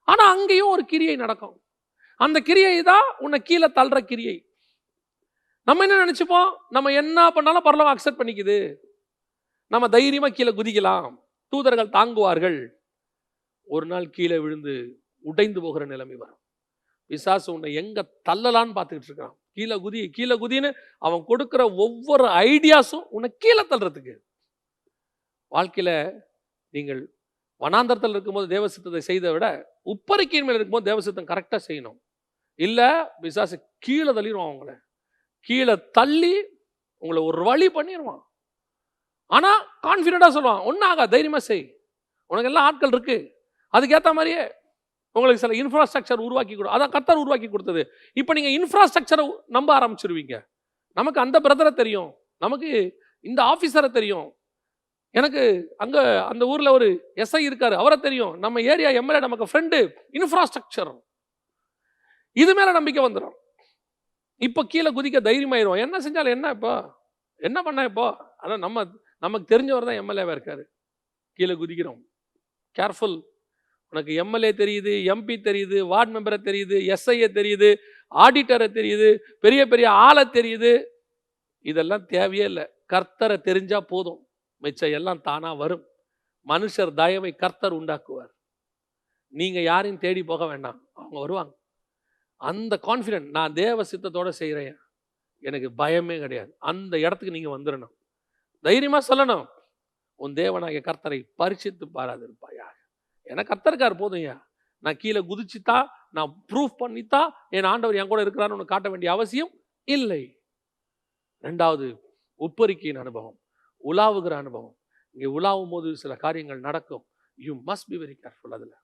ஆனால் அங்கேயும் ஒரு கிரியை நடக்கும். அந்த கிரியை தான் உன்னை கீழே தள்ளுற கிரியை. நம்ம என்ன நினச்சிப்போம்? நம்ம என்ன பண்ணாலும் பரலோகம் அக்செப்ட் பண்ணிக்குது, நம்ம தைரியமாக கீழே குதிக்கலாம், தூதர்கள் தாங்குவார்கள். ஒரு நாள் கீழே விழுந்து உடைந்து போகிற நிலைமை வரும். பிசாசு உன்னை எங்கே தள்ளலான்னு பார்த்துக்கிட்டு இருக்கான். கீழே குதி, கீழே குதின்னு அவன் கொடுக்குற ஒவ்வொரு ஐடியாஸும் உன்னை கீழே தள்ளுறதுக்கு. வாழ்க்கையில் நீங்கள் வனாந்தரத்தில் இருக்கும்போது தேவசித்தத்தை செய்த விட உப்பரிக்கையின் மேல் இருக்கும்போது தேவசித்தம் கரெக்டாக செய்யணும். இல்லை பிசாசு கீழே தள்ளிடுவான். அவங்கள கீழே தள்ளி உங்களை ஒரு வழி பண்ணிடுவான். ஆனால் கான்ஃபிடென்ட்டாக சொல்லுவான், ஒன்றும் ஆகா, தைரியமாக செய், உனக்கு எல்லாம் ஆட்கள் இருக்கு, அதுக்கேற்ற மாதிரியே உங்களுக்கு சில இன்ஃப்ராஸ்ட்ரக்சர் உருவாக்கி கொடு. அதான் கர்த்தர் உருவாக்கி கொடுத்தது. இப்போ நீங்கள் இன்ஃப்ராஸ்ட்ரக்சரை நம்ப ஆரம்பிச்சிருவீங்க. நமக்கு அந்த பிரதரை தெரியும், நமக்கு இந்த ஆஃபீஸரை தெரியும், எனக்கு அங்கே அந்த ஊரில் ஒரு எஸ்ஐ இருக்காரு, அவரை தெரியும், நம்ம ஏரியா எம்எல்ஏ நமக்கு ஃப்ரெண்டு. இன்ஃப்ராஸ்ட்ரக்சர் இது மேலே நம்பிக்கை வந்துடும். இப்போ கீழே குதிக்க தைரியமாயிரும். என்ன செஞ்சாலும் என்ன, இப்போ என்ன பண்ண, இப்போ அதான் நமக்கு தெரிஞ்சவர் தான் எம்எல்ஏவாக இருக்காரு, கீழே குதிக்கிறோம். கேர்ஃபுல். உனக்கு எம்எல்ஏ தெரியுது, எம்பி தெரியுது, வார்டு மெம்பரை தெரியுது, எஸ்ஐயை தெரியுது, ஆடிட்டரை தெரியுது, பெரிய பெரிய ஆளை தெரியுது. இதெல்லாம் தேவையே இல்லை. கர்த்தரை தெரிஞ்சா போதும், மிச்சம் எல்லாம் தானாக வரும். மனுஷர் தயவை கர்த்தர் உண்டாக்குவார். நீங்கள் யாரையும் தேடி போக வேண்டாம், அவங்க வருவாங்க. அந்த கான்ஃபிடென்ட், நான் தேவ சித்தத்தோடு செய்கிறேன், எனக்கு பயமே கிடையாது. அந்த இடத்துக்கு நீங்கள் வந்துடணும். தைரியமாக சொல்லணும், உன் தேவனாகிய கர்த்தரை பரிசித்து பாராதிருப்பாயா. எனக்கு கர்த்தருக்கார் போதும்யா, நான் கீழே குதிச்சுத்தா, நான் ப்ரூஃப் பண்ணித்தா என் ஆண்டவர் என் கூட இருக்கிறான்னு ஒன்று காட்ட வேண்டிய அவசியம் இல்லை. 2வது உப்பரிக்கையின் அனுபவம், உலாவுகிற அனுபவம். இங்கே உலாவும் போது சில காரியங்கள் நடக்கும். You must be very careful. அதில்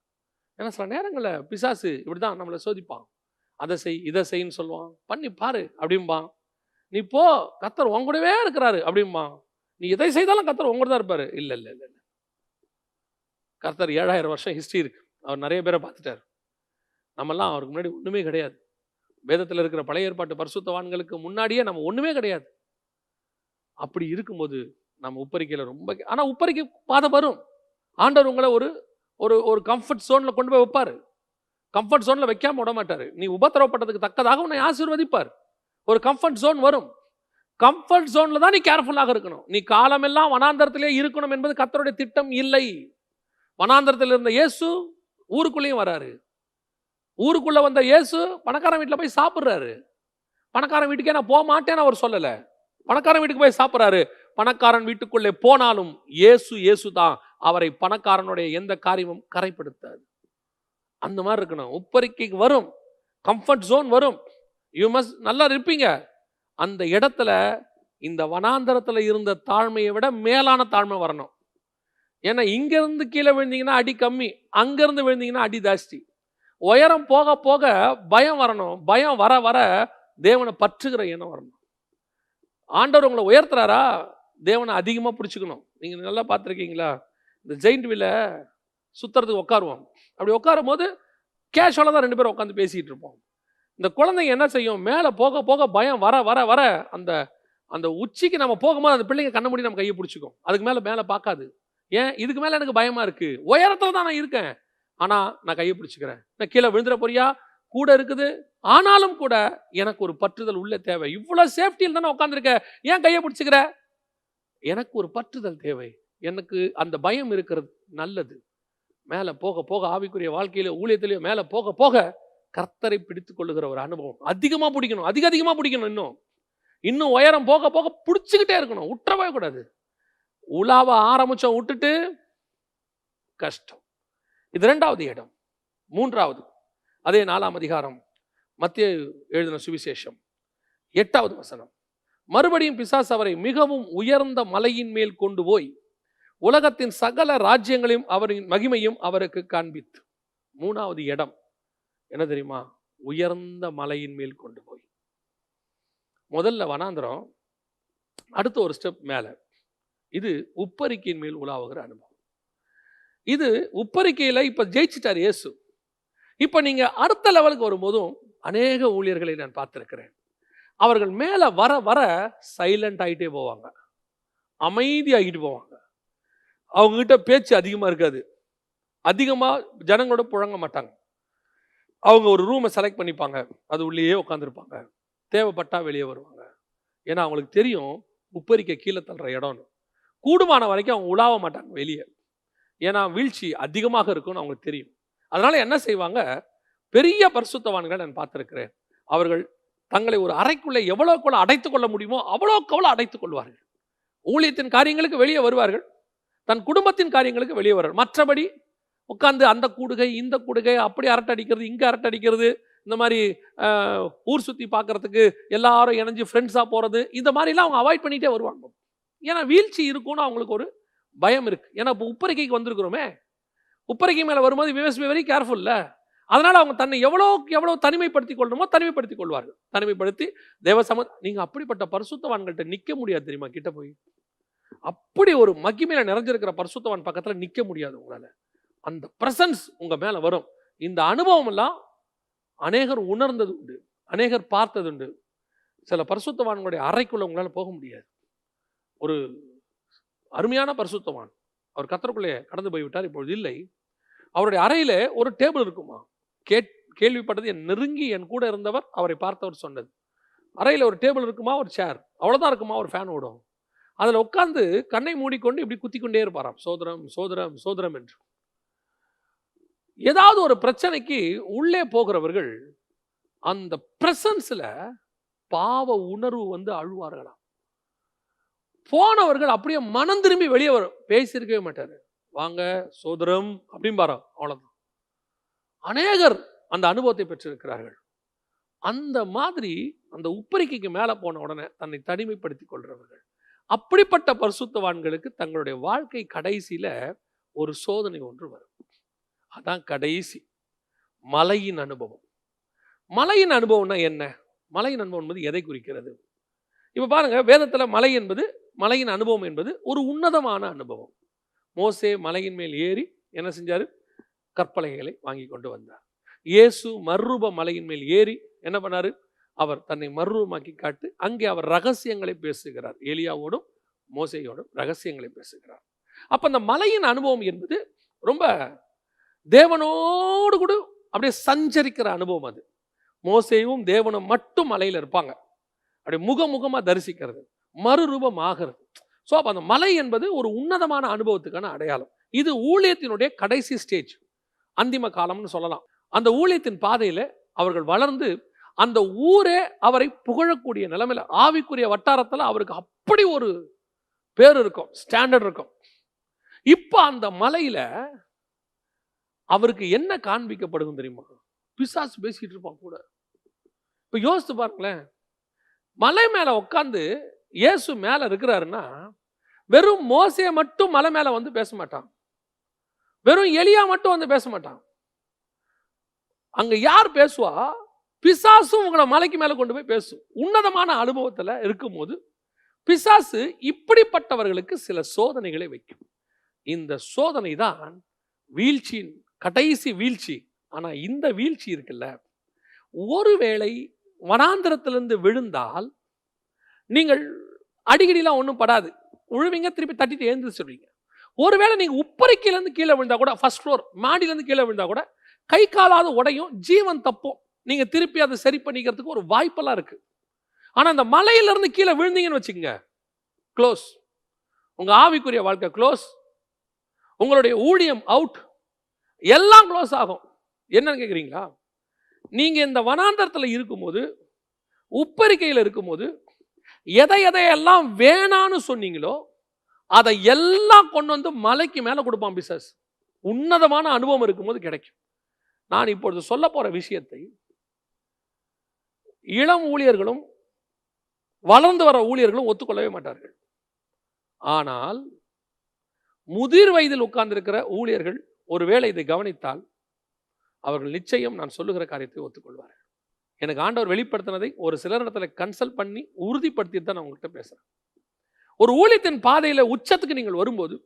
ஏன்னா சில நேரங்களில் பிசாசு இப்படி தான் நம்மளை சோதிப்பான். அதை செய், இதை செய்ன்னு சொல்லுவான், பண்ணி பாரு அப்படிம்பான். நீ போ, கர்த்தர் உன் கூடவே இருக்கிறாரு அப்படிம்பான். நீ எதை செய்தாலும் கர்த்தர் உங்க கூட தான் இருப்பாரு. இல்லை இல்லை இல்லை, கர்த்தர் 7000 வருஷம் ஹிஸ்ட்ரி இருக்கு, அவர் நிறைய பேரை பார்த்துட்டார். நம்மெல்லாம் அவருக்கு முன்னாடி ஒன்றுமே கிடையாது. வேதத்தில் இருக்கிற பழைய ஏற்பாட்டு பரிசுத்தவான்களுக்கு முன்னாடியே நம்ம ஒன்றுமே கிடையாது. அப்படி இருக்கும்போது நம்ம உப்பரிக்கையில் ரொம்ப, ஆனால் உப்பரிக்கை பாதை வரும். ஆண்டவர் உங்களை ஒரு ஒரு கம்ஃபர்ட் ஜோனில் கொண்டு போய் வைப்பார். கம்ஃபர்ட் ஜோன்ல வைக்காம விட மாட்டாரு. நீ உபத்திரவப்பட்டதுக்கு தக்கதாக உன்னை ஆசீர்வதிப்பார். ஒரு கம்ஃபர்ட் ஜோன் வரும். கம்ஃபர்ட் ஜோன்ல தான் நீ கேர்ஃபுல்லாக இருக்கணும். நீ காலமெல்லாம் வனாந்தரத்திலே இருக்கணும் என்பது கர்த்தருடைய திட்டம் இல்லை. வனாந்தரத்தில் இருந்த இயேசு ஊருக்குள்ளேயும் வராரு. ஊருக்குள்ள வந்த இயேசு பணக்காரன் வீட்டில் போய் சாப்பிட்றாரு. பணக்காரன் வீட்டுக்கே நான் போக மாட்டேன்னு அவர் சொல்லலை. பணக்காரன் வீட்டுக்கு போய் சாப்பிட்றாரு. பணக்காரன் வீட்டுக்குள்ளே போனாலும் இயேசு தான். அவரை பணக்காரனுடைய எந்த காரியமும் கரைப்படுத்தாது. அந்த மாதிரி இருக்கணும். உப்பரிக்கைக்கு வரும், கம்ஃபர்ட் ஜோன் வரும். யூ மஸ்ட் நல்லா இருப்பீங்க. அந்த இடத்துல இந்த வனாந்தரத்தில் இருந்த தாழ்மையை விட மேலான தாழ்மை வரணும். ஏன்னா இங்கிருந்து கீழே விழுந்தீங்கன்னா அடி கம்மி, அங்கிருந்து விழுந்தீங்கன்னா அடி ஜாஸ்தி. உயரம் போக போக பயம் வரணும். பயம் வர வர தேவனை பற்றுகிற எண்ணம் வரணும். ஆண்டவர் உங்களை உயர்த்துறாரா, தேவனை அதிகமாக பிடிச்சிக்கணும். நீங்கள் நல்லா பார்த்துருக்கீங்களா, இந்த ஜெயிண்ட் வீலை சுற்றுறதுக்கு உட்காருவோம். அப்படி உட்காரும் போது கேஷுவலாக தான் 2 பேரும் உட்காந்து பேசிகிட்டு இருப்போம். இந்த குழந்தைங்க என்ன செய்யும், மேலே போக போக பயம் வர வர வர அந்த அந்த உச்சிக்கு நம்ம போகும்போது அந்த பிள்ளைங்க கண்ண மூடி நம்ம கையை பிடிச்சிக்கும். அதுக்கு மேலே பார்க்காது. ஏன், இதுக்கு மேலே எனக்கு பயமாக இருக்குது. உயரத்தில் தான் நான் இருக்கேன், ஆனால் நான் கையை பிடிச்சிக்கிறேன். நான் கீழே விழுந்துட போறியா, கூட இருக்குது, ஆனாலும் கூட எனக்கு ஒரு பற்றுதல் உள்ள தேவை. இவ்வளோ சேஃப்டியில் தானே உட்காந்துருக்க, ஏன் கையை பிடிச்சிக்கிற? எனக்கு ஒரு பற்றுதல் தேவை. எனக்கு அந்த பயம் இருக்கிறது நல்லது. மேலே போக போக ஆவிக்குரிய வாழ்க்கையில ஊழியத்திலேயே மேலே போக போக கர்த்தரை பிடித்து கொள்ளுகிற ஒரு அனுபவம் அதிகமாக பிடிக்கணும். அதிகமாக பிடிக்கணும். இன்னும் உயரம் போக போக பிடிச்சிக்கிட்டே இருக்கணும். விட்டுறவே கூடாது. உலாவ ஆரம்பிச்சோம் விட்டுட்டு கஷ்டம். இது 2வது இடம். 3வது அதே 4ஆம் அதிகாரம் மத்தேயு எழுதின சுவிசேஷம் 8வது வசனம். மறுபடியும் பிசாசு அவரை மிகவும் உயர்ந்த மலையின் மேல் கொண்டு போய் உலகத்தின் சகல ராஜ்யங்களையும் அவரின் மகிமையும் அவருக்கு காண்பித்து. 3வது இடம் என்ன தெரியுமா, உயர்ந்த மலையின் மேல் கொண்டு போய். முதல்ல வனாந்திரம், அடுத்த ஒரு ஸ்டெப் மேலே. இது உப்பரிக்கையின் மேல் உலாவுகிற அனுபவம். இது உப்பரிக்கையில் இப்போ ஜெயிச்சிட்டார் இயேசு. இப்போ நீங்கள் அடுத்த லெவலுக்கு வரும்போதும் அநேக ஊழியர்களை நான் பார்த்துருக்கிறேன். அவர்கள் மேலே வர வர சைலண்ட் ஆகிட்டே போவாங்க, அமைதியாகிட்டு போவாங்க. அவங்ககிட்ட பேச்சு அதிகமாக இருக்காது, அதிகமாக ஜனங்களோட புழங்க மாட்டாங்க. அவங்க ஒரு ரூமை செலக்ட் பண்ணிப்பாங்க, அது உள்ளேயே உட்காந்துருப்பாங்க. தேவைப்பட்டா வெளியே வருவாங்க. ஏன்னா அவங்களுக்கு தெரியும் உப்பரிக்கை கீழே தள்ளுற இடம்னு. கூடுமான வரைக்கும் அவங்க உலாவ மாட்டாங்க வெளியே. ஏன்னா வீழ்ச்சி அதிகமாக இருக்கும்னு அவங்களுக்கு தெரியும். அதனால என்ன செய்வாங்க, பெரிய பரிசுத்தவான்களை நான் பார்த்துருக்கிறேன். அவர்கள் தங்களை ஒரு அறைக்குள்ளே எவ்வளோக்குள்ள அடைத்துக் கொள்ள முடியுமோ அவ்வளோக்கு அடைத்துக் கொள்வார்கள். ஊழியத்தின் காரியங்களுக்கு வெளியே வருவார்கள், தன் குடும்பத்தின் காரியங்களுக்கு வெளியே வருவார்கள். மற்றபடி உட்காந்து அந்த கூடுகை இந்த கூடுகை, அப்படி அரட்டை அடிக்கிறது, இங்கே அரட்டை அடிக்கிறது, இந்த மாதிரி ஊர் சுற்றி பார்க்கறதுக்கு எல்லாரும் இணைஞ்சு ஃப்ரெண்ட்ஸாக போகிறது, இந்த மாதிரிலாம் அவங்க அவாய்ட் பண்ணிகிட்டே வருவாங்க. ஏன்னா வீழ்ச்சி இருக்கும்னு அவங்களுக்கு ஒரு பயம் இருக்குது. ஏன்னா இப்போ உப்பரிக்கைக்கு வந்திருக்கிறோமே, உப்பரிக்கை மேலே வரும்போது வி மஸ்ட் பி வெரி கேர்ஃபுல்ல. அதனால் அவங்க தன்னை எவ்வளோ தனிமைப்படுத்தி கொள்ளணுமோ தனிமைப்படுத்தி கொள்வார்கள். தனிமைப்படுத்தி நீங்கள் அப்படிப்பட்ட பரிசுத்தவான்கள்ட்ட நிற்க முடியாது தெரியுமா, கிட்ட போய். அப்படி ஒரு மகிமையில நிறைஞ்சிருக்கிற பரிசுத்தவான் பக்கத்தில் நிற்க முடியாது உங்களால். அந்த பிரசன்ஸ் உங்கள் மேலே வரும். இந்த அனுபவம் எல்லாம் அநேகர் உணர்ந்தது உண்டு, அநேகர் பார்த்தது உண்டு. சில பரிசுத்தவான்களுடைய அறைக்குள்ள உங்களால் போக முடியாது. ஒரு அருமையான பரிசுத்தவான், அவர் கர்த்தருக்குள்ளே கடந்து போய்விட்டார், இப்பொழுது இல்லை. அவருடைய அறையில ஒரு டேபிள் இருக்குமா, கேள்விப்பட்டது, நெருங்கி என் கூட இருந்தவர் அவரை பார்த்தவர் சொன்னது. அறையில் ஒரு டேபிள் இருக்குமா, ஒரு சேர், அவ்வளோதான் இருக்குமா, ஒரு ஃபேன் ஓடும். அதில் உட்காந்து கண்ணை மூடிக்கொண்டு இப்படி குத்தி கொண்டே இருப்பாராம், சோதரம் சோதரம் சோதரம் என்று. ஏதாவது ஒரு பிரச்சனைக்கு உள்ளே போகிறவர்கள் அந்த பிரசன்ஸ்ல பாவ உணர்வு வந்து அழுவார்களாம். போனவர்கள் அப்படியே மனம் திரும்பி வெளியே வரும், பேசியிருக்கவே மாட்டாரு. வாங்க சோதரம் அப்படின்பாரா, அவ்வளவுதான். அநேகர் அந்த அனுபவத்தை பெற்றிருக்கிறார்கள். அந்த மாதிரி அந்த உப்பரிக்கைக்கு மேலே போன உடனே தன்னை தனிமைப்படுத்திக் கொள்றவர்கள், அப்படிப்பட்ட பரிசுத்தவான்களுக்கு தங்களுடைய வாழ்க்கை கடைசியில ஒரு சோதனை ஒன்று வரும். அதான் கடைசி மலையின் அனுபவம். மலையின் அனுபவம்னா என்ன? மலையின் அனுபவம் என்பது எதை குறிக்கிறது? இப்ப பாருங்க, வேதத்துல மலை என்பது, மலையின் அனுபவம் என்பது ஒரு உன்னதமான அனுபவம். மோசே மலையின் மேல் ஏறி என்ன செஞ்சாரு? கற்பலகைகளை வாங்கி கொண்டு வந்தார். இயேசு மறுரூப மலையின் மேல் ஏறி என்ன பண்ணாரு? அவர் தன்னை மறுரூபமாக்கி காட்டு அங்கே அவர் ரகசியங்களை பேசுகிறார். எலியாவோடும் மோசேயோடும் ரகசியங்களை பேசுகிறார். அப்ப அந்த மலையின் அனுபவம் என்பது ரொம்ப தேவனோடு கூட அப்படியே சஞ்சரிக்கிற அனுபவம் அது. மோசேயும் தேவனும் மட்டும் மலையில இருப்பாங்க. அப்படியே முகமுகமா தரிசிக்கிறது, மறுரூபம் ஆகிறது. ஸோ அப்போ அந்த மலை என்பது ஒரு உன்னதமான அனுபவத்துக்கான அடையாளம். இது ஊழியத்தினுடைய கடைசி ஸ்டேஜ், அந்திம காலம்னு சொல்லலாம். அந்த ஊழியத்தின் பாதையில் அவர்கள் வளர்ந்து அந்த ஊரே அவரை புகழக்கூடிய நிலைமையில, ஆவிக்குரிய வட்டாரத்தில் அவருக்கு அப்படி ஒரு பேர் இருக்கும், ஸ்டாண்டர்ட் இருக்கும். இப்போ அந்த மலையில அவருக்கு என்ன காண்பிக்கப்படுகும் தெரியுமா? பிசாசு பேசிட்டு இருப்பான் கூட. இப்போ யோசித்து பாருங்களேன், மலை மேல உட்காந்து இயேசு மேல இருக்கிறாருன்னா, வெறும் மோசே மட்டும் மலை மேல வந்து பேச மாட்டான், வெறும் எலியா மட்டும் வந்து பேச மாட்டான். அங்க யார் பேசுவா? பிசாசும் உங்களை மலைக்கு மேல கொண்டு போய் பேசும். உன்னதமான அனுபவத்தில் இருக்கும்போது பிசாசு இப்படிப்பட்டவர்களுக்கு சில சோதனைகளை வைக்கும். இந்த சோதனை தான் வீழ்ச்சியின் கடைசி வீழ்ச்சி. ஆனா இந்த வீழ்ச்சி இருக்குல்ல, ஒருவேளை வனாந்திரத்திலிருந்து விழுந்தால் நீங்கள் அடிக்கடிலாம் ஒன்றும் படாது, உழுவீங்க, திருப்பி தட்டிட்டு எழுந்திரிச்சிடுவீங்க. ஒருவேளை நீங்க உப்பரிக்கையிலேருந்து கீழே விழுந்தா கூட, ஃபர்ஸ்ட் ஃப்ளோர் மாடியிலேருந்து கீழே விழுந்தா கூட கை காலாவது உடையும், ஜீவன் தப்பும், நீங்க திருப்பி அதை சரி பண்ணிக்கிறதுக்கு ஒரு வாய்ப்பெல்லாம் இருக்கு. ஆனா அந்த மலையிலிருந்து கீழே விழுந்தீங்கன்னு வச்சுக்கோங்க, க்ளோஸ். உங்க ஆவிக்குரிய வாழ்க்கை க்ளோஸ், உங்களுடைய ஊழியம் அவுட், எல்லாம் க்ளோஸ் ஆகும். என்னன்னு கேட்குறீங்களா? நீங்க இந்த வனாந்தரத்தில் இருக்கும்போது, உப்பரிக்கையில் இருக்கும்போது, எதையெல்லாம் வேணான்னு சொன்னீங்களோ அதை எல்லாம் கொண்டு வந்து மலைக்கு மேலே கொடுப்பான் பிசாசு. உன்னதமான அனுபவம் இருக்கும்போது கிடைக்கும். நான் இப்பொழுது சொல்ல போற விஷயத்தை இளம் ஊழியர்களும் வளர்ந்து வர ஊழியர்களும் ஒத்துக்கொள்ளவே மாட்டார்கள். ஆனால் முதிர் வயதில் உட்கார்ந்திருக்கிற ஊழியர்கள் ஒருவேளை இதை கவனித்தால் அவர்கள் நிச்சயம் நான் சொல்லுகிற காரியத்தை ஒத்துக்கொள்வார்கள். எனக்கு ஆண்டவர் வெளிப்படுத்தினதை ஒரு சிலர் இடத்துல கன்சல்ட் பண்ணி உறுதிப்படுத்தி தான் நான் உங்கள்கிட்ட பேசுறேன். ஒரு ஊழியத்தின் பாதையில உச்சத்துக்கு நீங்கள் வரும்போது,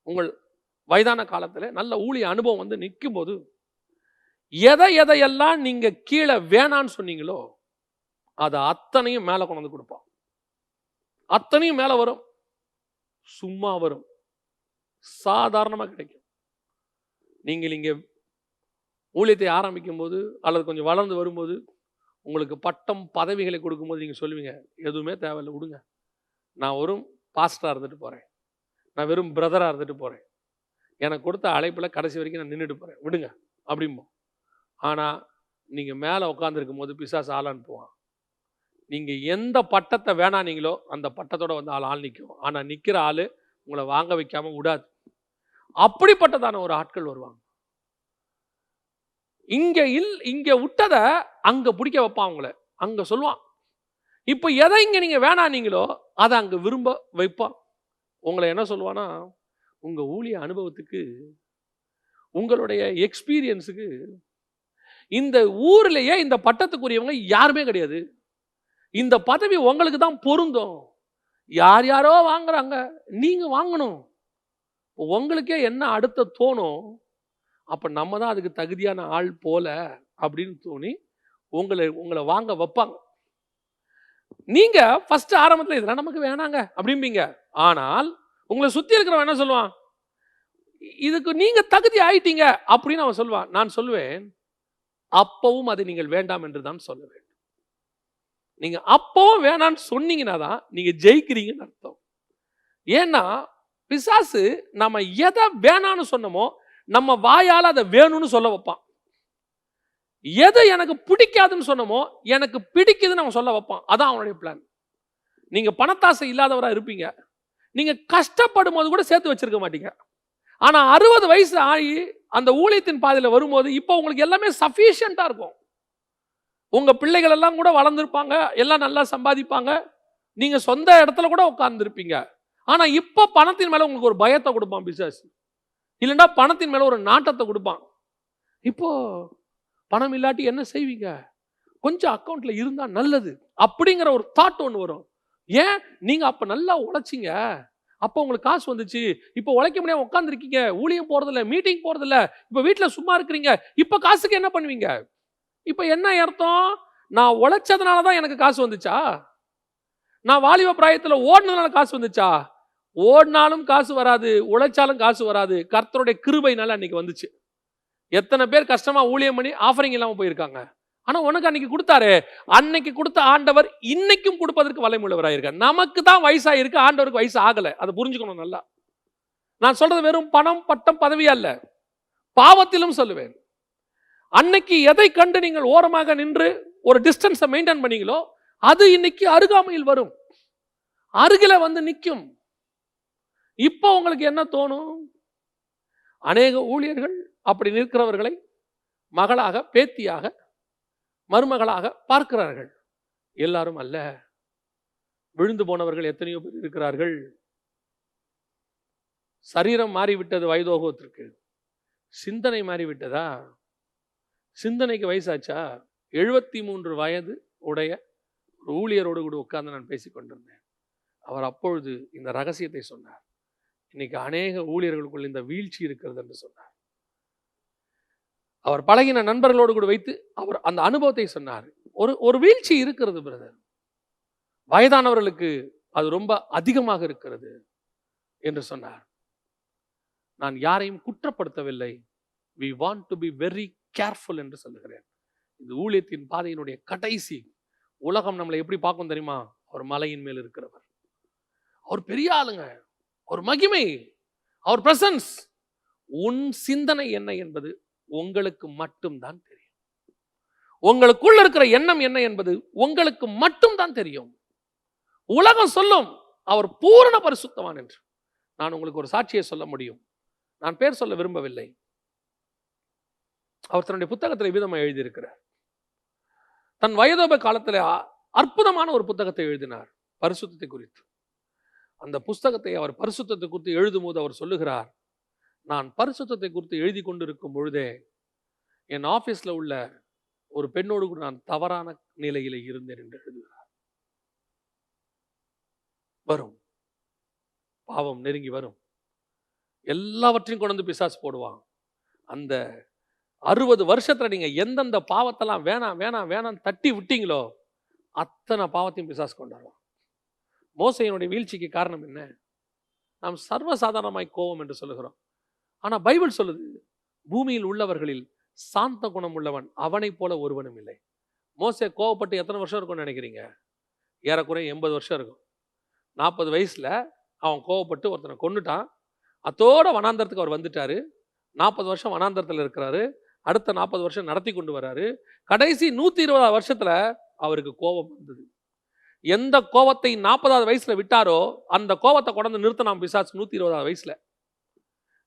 உங்கள் வயதான காலத்தில் நல்ல ஊழிய அனுபவம் வந்து நிற்கும் போது, எதையெல்லாம் நீங்க கீழே வேணான்னு சொன்னீங்களோ அதை அத்தனையும் மேலே கொண்டு வந்து கொடுப்பான். அத்தனையும் மேலே வரும், சும்மா வரும், சாதாரணமாக கிடைக்கும். நீங்கள் இங்கே ஊழியத்தை ஆரம்பிக்கும் போது அல்லது கொஞ்சம் வளர்ந்து வரும்போது உங்களுக்கு பட்டம் பதவிகளை கொடுக்கும்போது நீங்கள் சொல்லுவீங்க, எதுவுமே தேவையில்லை, விடுங்க, நான் வெறும் பாஸ்டராக இருந்துட்டு போகிறேன், நான் வெறும் பிரதராக இருந்துட்டு போகிறேன், எனக்கு கொடுத்த அழைப்பில் கடைசி வரைக்கும் நான் நின்றுட்டு போகிறேன், விடுங்க அப்படிம்போம். ஆனால் நீங்கள் மேலே உட்காந்துருக்கும் போது பிசாசு ஆள் அனுப்புவான். நீங்கள் எந்த பட்டத்தை வேணானீங்களோ அந்த பட்டத்தோட வந்து ஆள் நிற்கும். ஆனால் நிற்கிற ஆள் உங்களை வாங்க வைக்காமல் விடாது. அப்படிப்பட்டதான ஒரு ஆட்கள் வருவாங்க. இங்கே விட்டதை அங்கே பிடிக்க வைப்பான், அவங்கள அங்கே சொல்லுவான். இப்போ எதை இங்கே நீங்கள் வேணானீங்களோ அதை அங்கே விரும்ப வைப்பான். உங்களை என்ன சொல்லுவான்னா, உங்கள் ஊழிய அனுபவத்துக்கு, உங்களுடைய எக்ஸ்பீரியன்ஸுக்கு இந்த ஊர்லேயே இந்த பட்டத்துக்குரியவங்க யாருமே கிடையாது, இந்த பதவி உங்களுக்கு தான் பொருந்தும், யார் யாரோ வாங்குறாங்க, நீங்க வாங்கணும், உங்களுக்கே என்ன அடுத்த தோணும், அப்ப நம்ம தான் அதுக்கு தகுதியான ஆள் போல அப்படின்னு தோணி உங்களை வாங்க வைப்பாங்க. நீங்க ஃபர்ஸ்ட் ஆரம்பத்தில் இதெல்லாம் நமக்கு வேணாங்க அப்படிம்பீங்க. ஆனால் உங்களை சுத்தி இருக்கிறவன் என்ன சொல்லுவான், இதுக்கு நீங்க தகுதி ஆயிட்டீங்க அப்படின்னு அவன் சொல்லுவான். நான் சொல்லுவேன், அப்பவும் அதை நீங்கள் வேண்டாம் என்று தான் சொல்ல வேண்டும். நீங்க அப்பவும் வேணான்னு சொன்னீங்கன்னா தான் நீங்க ஜெயிக்கிறீங்கன்னு அர்த்தம். ஏன்னா பிசாசு நம்ம எதை வேணான்னு சொன்னமோ நம்ம வாயால் அதை வேணும்னு சொல்ல வைப்பான். எது எனக்கு பிடிக்காதுன்னு சொன்னமோ எனக்கு பிடிக்குதுன்னு அவன் சொல்ல வைப்பான். அதான் அவனுடைய பிளான். நீங்க பணத்தாசை இல்லாதவராக இருப்பீங்க, நீங்க கஷ்டப்படும் போது கூட சேர்த்து வச்சிருக்க மாட்டீங்க. ஆனா 60 வயசு ஆகி அந்த ஊழியத்தின் பாதையில் வரும்போது இப்போ உங்களுக்கு எல்லாமே சஃபிஷியண்டா இருக்கும். உங்க பிள்ளைகள் எல்லாம் கூட வளர்ந்துருப்பாங்க, எல்லாம் நல்லா சம்பாதிப்பாங்க, நீங்க சொந்த இடத்துல கூட உட்கார்ந்துருப்பீங்க. ஆனா இப்போ பணத்தின் மேல உங்களுக்கு ஒரு பயத்தை கொடுப்பான் பிசாசு, இல்லைன்னா பணத்தின் மேல ஒரு நாட்டத்தை கொடுப்பான். இப்போ பணம் இல்லாட்டி என்ன செய்வீங்க, கொஞ்சம் அக்கௌண்ட்ல இருந்தா நல்லது அப்படிங்கிற ஒரு தாட் ஒன்று வரும். ஏன், நீங்க அப்ப நல்லா உழைச்சிங்க, அப்போ உங்களுக்கு காசு வந்துச்சு, இப்போ உழைக்க முடியாம உட்காந்துருக்கீங்க, ஊழியம் போறதில்ல, மீட்டிங் போறதில்ல, இப்போ வீட்டில் சும்மா இருக்கிறீங்க, இப்போ காசுக்கு என்ன பண்ணுவீங்க? இப்போ என்ன அர்த்தம், நான் உழைச்சதுனால தான் எனக்கு காசு வந்துச்சா? நான் வாலிப பிராயத்தில் ஓடினதுனால காசு வந்துச்சா? ஓடினாலும் காசு வராது, உழைச்சாலும் காசு வராது. கர்த்தருடைய கிருபையினால அன்னைக்கு வந்துச்சு. எத்தனை பேர் கஷ்டமா ஊழியம் பண்ணி ஆஃபரிங் இல்லாம போயிருக்காங்க. ஆனா உனக்கு அன்னைக்கு கொடுத்தாரு. அன்னைக்கு கொடுத்த ஆண்டவர் இன்னைக்கும் கொடுப்பதற்கு வல்லமையுள்ளவராயிருக்கார். நமக்கு தான் வயசாயிருக்கு, ஆண்டவருக்கு வயசு ஆகல. அதை புரிஞ்சுக்கணும் நல்லா. நான் சொல்றது வெறும் பணம், பட்டம், பதவி அல்ல. பாவத்திலும் சொல்லுவேன். அன்னைக்கு எதை கண்டு நீங்கள் ஓரமாக நின்று ஒரு டிஸ்டன்ஸை மெயின்டைன் பண்ணீங்களோ அது இன்னைக்கு அருகாமையில் வரும், அருகில வந்து நிற்கும். இப்போ உங்களுக்கு என்ன தோணும்? அநேக ஊழியர்கள் அப்படி நிற்கிறவர்களை மகளாக, பேத்தியாக, மருமகளாக பார்க்கிறார்கள். எல்லாரும் அல்ல. விழுந்து போனவர்கள் எத்தனையோ பேர் இருக்கிறார்கள். சரீரம் மாறிவிட்டது வயதோகத்திற்கு, சிந்தனை மாறிவிட்டதா? சிந்தனைக்கு வயசாச்சா? 73 வயது உடைய ஒரு ஊழியரோடு கூட உட்கார்ந்து நான் பேசிக் கொண்டிருந்தேன். அவர் அப்பொழுது இந்த ரகசியத்தை சொன்னார். இன்னைக்கு அநேக ஊழியர்களுக்குள் இந்த வீழ்ச்சி இருக்கிறது என்று சொன்னார். அவர் பழகின நண்பர்களோடு கூட வைத்து அவர் அந்த அனுபவத்தை சொன்னார். ஒரு வீழ்ச்சி இருக்கிறது பிரதர், வயதானவர்களுக்கு அது ரொம்ப அதிகமாக இருக்கிறது என்று சொன்னார். நான் யாரையும் குற்றப்படுத்தவில்லை. we want to be very careful என்று சொல்லுகிறேன். இது ஊழியத்தின் பாதையினுடைய கடைசி. உலகம் நம்மளை எப்படி பார்க்கும் தெரியுமா? அவர் மலையின் மேல் இருக்கிறவர், அவர் பெரிய ஆளுங்க, ஒரு மகிமை, அவர் பிரசன்ஸ். உன் சிந்தனை என்ன என்பது உங்களுக்கு மட்டும்தான் தெரியும். உங்களுக்குள்ள இருக்கிற எண்ணம் என்ன என்பது உங்களுக்கு மட்டும்தான் தெரியும். உலகம் சொல்லும் அவர் பூரண பரிசுத்தவான் என்று. நான் உங்களுக்கு ஒரு சாட்சியை சொல்ல முடியும். நான் பேர் சொல்ல விரும்பவில்லை. அவர் தன்னுடைய புத்தகத்தில் விதமாக எழுதியிருக்கிறார். தன் வயதோப காலத்தில் அற்புதமான ஒரு புத்தகத்தை எழுதினார் பரிசுத்தத்தை குறித்து. அந்த புஸ்தகத்தை அவர் பரிசுத்தத்தை குறித்து எழுதும் போது அவர் சொல்லுகிறார், நான் பரிசுத்தத்தை குறித்து எழுதி கொண்டிருக்கும் பொழுதே என் ஆபீஸ்ல உள்ள ஒரு பெண்ணோடு கூட நான் தவறான நிலையில இருந்தேன் என்று எழுதுகிறார். வரும் பாவம் நெருங்கி வரும், எல்லாவற்றையும் கொண்டு வந்து பிசாசு போடுவான். அந்த 60 வருஷத்துல நீங்க எந்தெந்த பாவத்தெல்லாம் வேணாம் வேணாம் வேணாம் தட்டி விட்டீங்களோ அத்தனை பாவத்தையும் பிசாசு கொண்டாடுவான். மோசையினுடைய வீழ்ச்சிக்கு காரணம் என்ன? நாம் சர்வசாதாரணமாய் கோபம் என்று சொல்லுகிறோம். ஆனா பைபிள் சொல்லுது, பூமியில் உள்ளவர்களில் சாந்த குணம் உள்ளவன் அவனை போல ஒருவனும் இல்லை. மோசே கோவப்பட்டு எத்தனை வருஷம் இருக்கும்னு நினைக்கிறீங்க? ஏறக்குறைய 80 வருஷம் இருக்கும். 40 வயசுல அவன் கோவப்பட்டு ஒருத்தனை கொன்னுட்டான். அதோட வனாந்தரத்துக்கு அவர் வந்துட்டாரு. 40 வருஷம் வனாந்தரத்தில் இருக்கிறாரு. அடுத்த 40 வருஷம் நடத்தி கொண்டு வராரு. கடைசி 120 வருஷத்துல அவருக்கு கோபம் வந்தது. எந்த கோபத்தை 40வது வயசுல விட்டாரோ அந்த கோபத்தை கொண்டு நிறுத்தினான் பிசாசு 120வது வயசுல.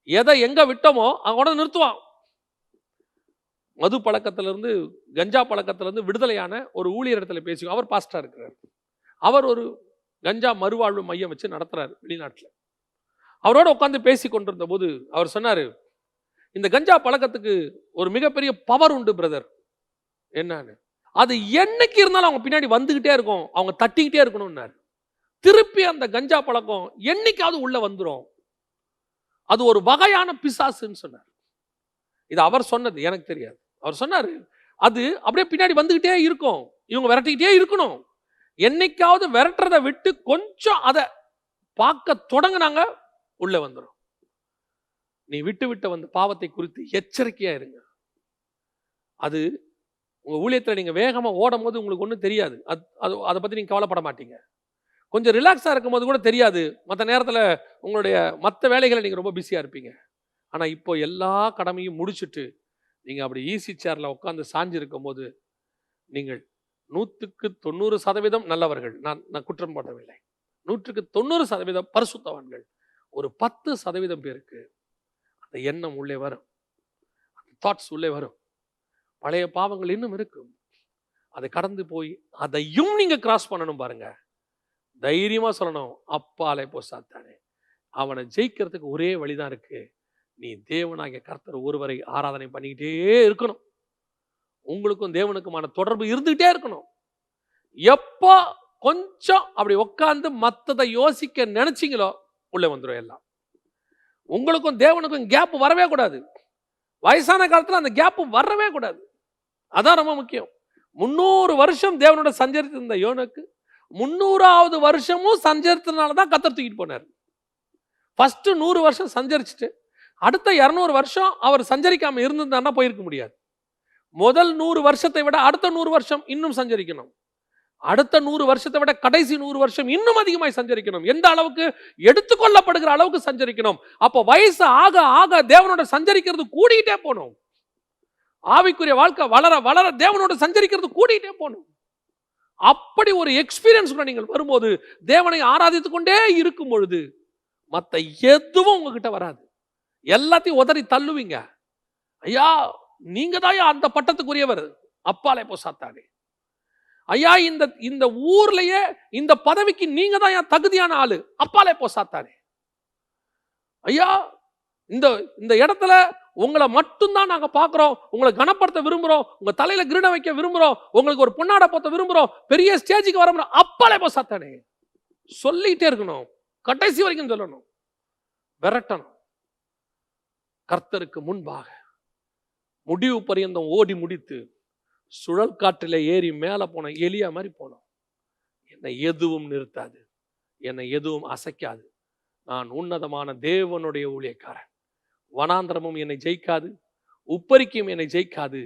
எதை எங்க விட்டோமோ அங்க கொண்டு நிறுத்துவான். மது பழக்கத்திலிருந்து, கஞ்சா பழக்கத்திலிருந்து விடுதலையான ஒரு ஊழியர் இடத்துல பேசி, அவர் பாஸ்டரா இருக்கிறார். அவர் ஒரு கஞ்சா மறுவாழ்வு மையம் வச்சு நடத்துறாரு வெளிநாட்டில். அவரோட உட்காந்து பேசி கொண்டிருந்த போது அவர் சொன்னாரு, இந்த கஞ்சா பழக்கத்துக்கு ஒரு மிகப்பெரிய பவர் உண்டு பிரதர். என்னன்னு? அது என்னைக்கு இருந்தாலும் அவங்க பின்னாடி வந்துகிட்டே இருக்கும், அவங்க தட்டிக்கிட்டே இருக்கணும்னாரு. திருப்பி அந்த கஞ்சா பழக்கம் என்னைக்காவது உள்ள வந்துடும். அது ஒரு வகையான பிசாசுன்னு சொன்னார். இது அவர் சொன்னது, எனக்கு தெரியாது. அவர் சொன்னாரு, அது அப்படியே பின்னாடி வந்துகிட்டே இருக்கும், இவங்க விரட்டிக்கிட்டே இருக்கணும். என்னைக்காவது விரட்டுறதை விட்டு கொஞ்சம் அதை பார்க்க தொடங்கினாங்க, உள்ள வந்துடும். நீ விட்டு விட்ட வந்த பாவத்தை குறித்து எச்சரிக்கையா இருங்க. அது உங்க ஊழியத்தில் நீங்க வேகமா ஓடும் போது உங்களுக்கு ஒன்றும் தெரியாது, அதை பத்தி நீங்க கவலைப்பட மாட்டீங்க. கொஞ்சம் ரிலாக்ஸா இருக்கும் போது கூட தெரியாது. மற்ற நேரத்தில் உங்களுடைய மற்ற வேலைகளை நீங்க ரொம்ப பிஸியா இருப்பீங்க. ஆனா இப்போ எல்லா கடமையும் முடிச்சுட்டு நீங்க அப்படி ஈஸி சேர்ல உட்காந்து சாஞ்சு இருக்கும் போது நீங்கள் 100% நல்லவர்கள். நான் குற்றம் போடவில்லை. 190% பரிசுத்தவான்கள். ஒரு 10% பேருக்கு அந்த எண்ணம் உள்ளே வரும், அந்த தாட்ஸ் உள்ளே வரும். பழைய பாவங்கள் இன்னும் இருக்கும். அதை கடந்து போய் அதையும் நீங்க கிராஸ் பண்ணணும் பாருங்க. தைரியமா சொல்லணும், அப்பாலே போ சாத்தானே. அவனை ஜெயிக்கிறதுக்கு ஒரே வழிதான் இருக்கு. நீ தேவனாகிய கர்த்தர் ஒருவரை ஆராதனை பண்ணிக்கிட்டே இருக்கணும். உங்களுக்கும் தேவனுக்குமான தொடர்பு இருந்துகிட்டே இருக்கணும். எப்போ கொஞ்சம் அப்படி உட்கார்ந்து மற்றதை யோசிக்க நினைச்சீங்களோ உள்ள வந்துடும் எல்லாம். உங்களுக்கும் தேவனுக்கும் கேப் வரவே கூடாது. வயசான காலத்துல அந்த கேப் வரவே கூடாது. அதான் ரொம்ப முக்கியம். 300 வருஷம் தேவனோட சஞ்சரித்து இருந்த யோனுக்கு 300வது வருஷமும் சஞ்சரித்தனால தான் கர்த்தர் தூக்கிட்டு போனார். ஃபர்ஸ்ட் 100 வருஷம் சஞ்சரிச்சுட்டு அடுத்த 200 வருஷம் அவர் சஞ்சரிக்காம இருந்திருந்தாருன்னா போயிருக்க முடியாது. முதல் 100 வருஷத்தை விட அடுத்த 100 வருஷம் இன்னும் சஞ்சரிக்கணும். அடுத்த 100 வருஷத்தை விட கடைசி 100 வருஷம் இன்னும் அதிகமாய் சஞ்சரிக்கணும். எந்த அளவுக்கு? எடுத்துக்கொள்ளப்படுகிற அளவுக்கு சஞ்சரிக்கணும். அப்ப வயசு ஆக ஆக தேவனோட சஞ்சரிக்கிறது கூடிட்டே போகணும். ஆவிக்குரிய வாழ்க்கை வளர வளர தேவனோட சஞ்சரிக்கிறது கூடிட்டே போகணும். அப்படி ஒரு எக்ஸ்பீரியன்ஸ் நீங்கள் வரும்போது, தேவனை ஆராதித்துக் கொண்டே இருக்கும் பொழுது மற்ற எதுவும் உங்ககிட்ட வராது. எல்லாத்தையும் உதறி தள்ளுவீங்க. ஐயா, நீங்க தான் அந்த பட்டத்துக்குரியவர், அப்பாலே போ சாத்தானே. ஐயா, இந்த ஊர்லயே இந்த பதவிக்கு நீங்க தான் தகுதியான ஆளு, அப்பாலே போ சாத்தானே. ஐயா, இந்த இடத்துல உங்களை மட்டும்தான் நாங்க பாக்குறோம், உங்களை கனப்படுத்த விரும்புறோம், உங்க தலையில கிரீடம் வைக்க விரும்புறோம், உங்களுக்கு ஒரு பொன்னாடை போத்த விரும்புறோம், பெரிய ஸ்டேஜுக்கு வர அப்பாலே போ சாத்தானே. சொல்லிட்டே இருக்கணும், கடைசி வரைக்கும் சொல்லணும், விரட்டணும். கர்த்தருக்கு முன்பாக முடிவு பரியந்தம் ஓடி முடித்து சுழல் காற்றில ஏறி மேல போன எலியா மாதிரி போனோம். என்னை எதுவும் நிறுத்தாது, என்னை எதுவும் அசைக்காது. நான் உன்னதமான தேவனுடைய ஊழியக்காரன். வனாந்திரமும் என்னை ஜெயிக்காது, உப்பரிக்கையும் என்னை ஜெயிக்காது,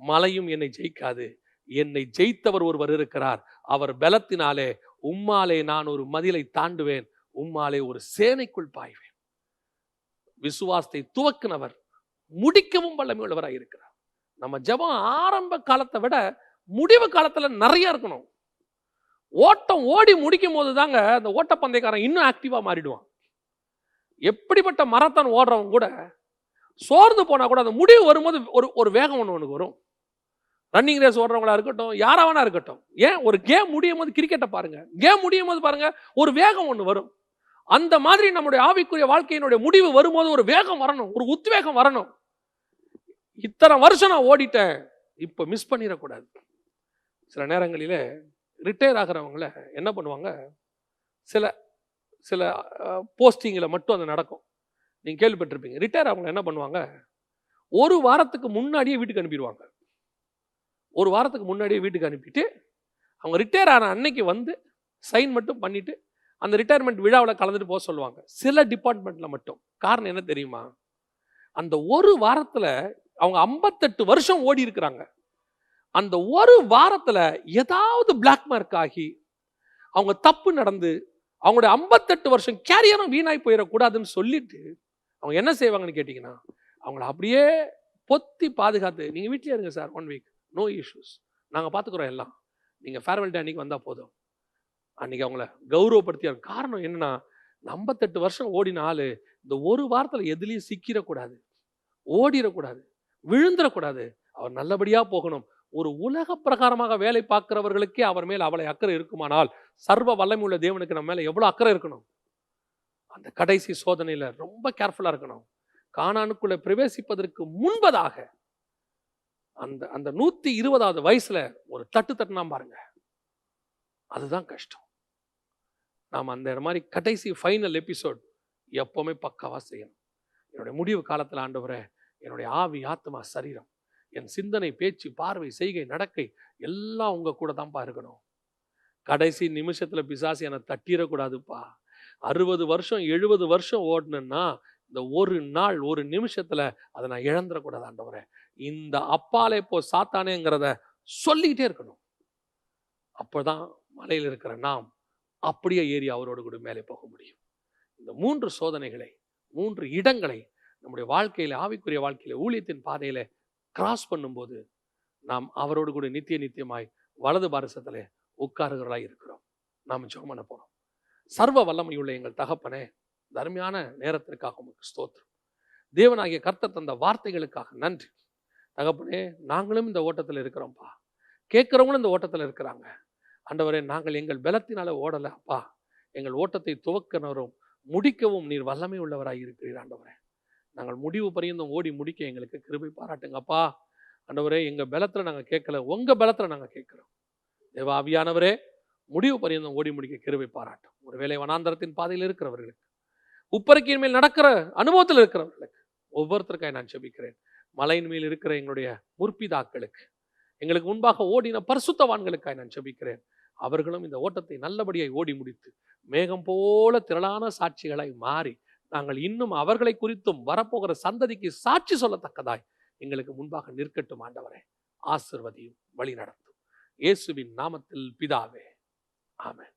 மலையும் என்னை ஜெயிக்காது. என்னை ஜெயித்தவர் ஒருவர் இருக்கிறார். அவர் பலத்தினாலே உம்மாலே நான் ஒரு மதிலை தாண்டுவேன், உம்மாலே ஒரு சேனைக்குள் பாய்வேன். விசுவாசத்தை துவக்கினவர் முடிக்கவும் வல்லமை உள்ளவராக இருக்கிறார். நம்ம ஜெபம் ஆரம்ப காலத்தை விட முடிவு காலத்துல நிறைய இருக்கணும். ஓட்டம் ஓடி முடிக்கும் போது தாங்க அந்த ஓட்டப்பந்தயக்காரன் இன்னும் ஆக்டிவா மாறிடுவான். எப்படிப்பட்ட மரத்தான் ஓடுறவங்க கூட சோர்ந்து போனா கூட அந்த முடிவு வரும்போது ஒரு வேகம் ஒன்று வரும். ரன்னிங் ரேஸ் ஓடுறவங்களா இருக்கட்டும், யாரா வேணா இருக்கட்டும். ஏன் ஒரு கேம் முடியும் போது, கிரிக்கெட்டை பாருங்க, கேம் முடியும் போது பாருங்க, ஒரு வேகம் ஒன்று வரும். அந்த மாதிரி நம்முடைய ஆவிக்குரிய வாழ்க்கையினுடைய முடிவு வரும்போது ஒரு வேகம் வரணும், ஒரு உத்வேகம் வரணும். இத்தனை வருஷம் நான் ஓடிட்டேன், இப்ப மிஸ் பண்ணிடக்கூடாது. சில நேரங்களிலே ரிட்டையர் ஆகிறவங்கள என்ன பண்ணுவாங்க, சில சில போஸ்டிங்கில் மட்டும் அது நடக்கும். நீங்கள் கேள்விப்பட்டிருப்பீங்க. ரிட்டையர் ஆகிறவங்க என்ன பண்ணுவாங்க, ஒரு வாரத்துக்கு முன்னாடியே வீட்டுக்கு அனுப்பிடுவாங்க. ஒரு வாரத்துக்கு முன்னாடியே வீட்டுக்கு அனுப்பிட்டு அவங்க ரிட்டையர் ஆன அன்னைக்கு வந்து சைன் மட்டும் பண்ணிட்டு அந்த ரிட்டையர்மெண்ட் விழாவில் கலந்துட்டு போக சொல்லுவாங்க. சில டிபார்ட்மெண்ட்ல மட்டும். காரணம் என்ன தெரியுமா? அந்த ஒரு வாரத்தில் அவங்க 58 வருஷம் ஓடி இருக்கிறாங்க. அந்த ஒரு வாரத்தில் ஏதாவது பிளாக் மார்க் ஆகி அவங்க தப்பு நடந்து அவங்களுடைய 58 வருஷம் கேரியரும் வீணாய் போயிடக்கூடாதுன்னு சொல்லிட்டு அவங்க என்ன செய்வாங்கன்னு கேட்டிங்கன்னா, அவங்கள அப்படியே பொத்தி பாதுகாத்து, நீங்கள் வீட்டிலே இருங்க சார், 1 வீக், நோ இஷ்யூஸ், நாங்கள் பார்த்துக்குறோம் எல்லாம், நீங்கள் ஃபேர்வெல் டே அன்னைக்கு வந்தால் போதும். அன்னைக்கு அவங்கள கௌரவப்படுத்திய காரணம் என்னன்னா, 58 வருஷம் ஓடின ஆளு இந்த ஒரு வாரத்தில் எதுலேயும் சிக்கிடக்கூடாது, ஓடிடக்கூடாது, விழுந்துடக்கூடாது, அவர் நல்லபடியாக போகணும். ஒரு உலக பிரகாரமாக வேலை பார்க்கிறவர்களுக்கே அவர் மேல் அவளை அக்கறை இருக்குமானால், சர்வ வல்லமை உள்ள தேவனுக்கு நம்ம மேல எவ்வளவு அக்கறை இருக்கணும். அந்த கடைசி சோதனையில ரொம்ப கேர்ஃபுல்லா இருக்கணும். கானானுக்குள்ள பிரவேசிப்பதற்கு முன்பதாக அந்த 120வது வயசுல ஒரு தட்டுனா பாருங்க, அதுதான் கஷ்டம். நாம் அந்த மாதிரி கடைசி ஃபைனல் எபிசோட் எப்பவுமே பக்காவா செய்யணும். என்னுடைய முடிவு காலத்தில் ஆண்டவரே, என்னுடைய ஆவி, ஆத்மா, சரீரம், என் சிந்தனை, பேச்சு, பார்வை, செய்கை, நடக்கை எல்லாம் உங்க கூட தான்ப்பா இருக்கணும். கடைசி நிமிஷத்துல பிசாசு என்னை தட்டிடக்கூடாதுப்பா. 60 வருஷம் 70 வருஷம் ஓடணுன்னா இந்த ஒரு நாள் ஒரு நிமிஷத்துல அதை நான் இழந்துடக்கூடாது ஆண்டவரே. இந்த அப்பாலே போ சாத்தானேங்கிறத சொல்லிக்கிட்டே இருக்கணும். அப்பதான் மலையில் இருக்கிற நாம் அப்படியே ஏறி அவரோடு கூட மேலே போக முடியும். இந்த 3 சோதனைகளை, 3 இடங்களை நம்முடைய வாழ்க்கையில, ஆவிக்குரிய வாழ்க்கையில, ஊழியத்தின் பாதையில கிராஸ் பண்ணும்போது நாம் அவரோடு கூட நித்தியமாய் வலது பாரசத்திலே உட்காருகிறவர்களாய் இருக்கிறோம். நாம் ஜெபம் பண்ண போறோம். சர்வ வல்லமையுள்ள எங்கள் தகப்பனே, அருமையான நேரத்திற்காக உமக்கு ஸ்தோத்திரம். தேவனாகிய கர்த்தர் தந்த வார்த்தைகளுக்காக நன்றி தகப்பனே. நாங்களும் இந்த ஓட்டத்தில் இருக்கிறோம்ப்பா, கேட்கிறவங்களும் இந்த ஓட்டத்தில் இருக்கிறாங்க ஆண்டவரே. நாங்கள் எங்கள் பலத்தினால ஓடல அப்பா, எங்கள் ஓட்டத்தை துவக்கனரும் முடிக்கவும் நீர் வல்லமை உள்ளவராய் இருக்கிறீர் ஆண்டவரே. நாங்கள் முடிவு பரியந்தம் ஓடி முடிக்க எங்களுக்கு கிருபை பாராட்டுங்க அப்பா. ஆண்டவரே, எங்கள் பலத்தில் நாங்கள் கேட்கல, உங்கள் பலத்தில் நாங்கள் கேட்குறோம். தேவ ஆவியானவரே, முடிவு பரியந்தம் ஓடி முடிக்க கிருபை பாராட்டும். ஒருவேளை வனாந்தரத்தின் பாதையில் இருக்கிறவர்களுக்கு, உப்பரிக்கையின் மேல் நடக்கிற அனுபவத்தில் இருக்கிறவர்களுக்கு ஒவ்வொருத்தருக்காய் நான் ஜெபிக்கிறேன். மலையின் மேல் இருக்கிற எங்களுடைய முற்பிதாக்களுக்கு, எங்களுக்கு முன்பாக ஓடின பரிசுத்தவான்களுக்காய் நான் ஜெபிக்கிறேன். அவர்களும் இந்த ஓட்டத்தை நல்லபடியாய் ஓடி முடித்து மேகம் போல திரளான சாட்சிகளாய் மாறி நாங்கள் இன்னும் அவர்களை குறித்தும் வரப்போகிற சந்ததிக்கு சாட்சி சொல்லத்தக்கதாய் எங்களுக்கு முன்பாக நிற்கட்டும் ஆண்டவரே. ஆசீர்வதியும், வழி நடத்தும். இயேசுவின் நாமத்தில் பிதாவே, ஆமென்.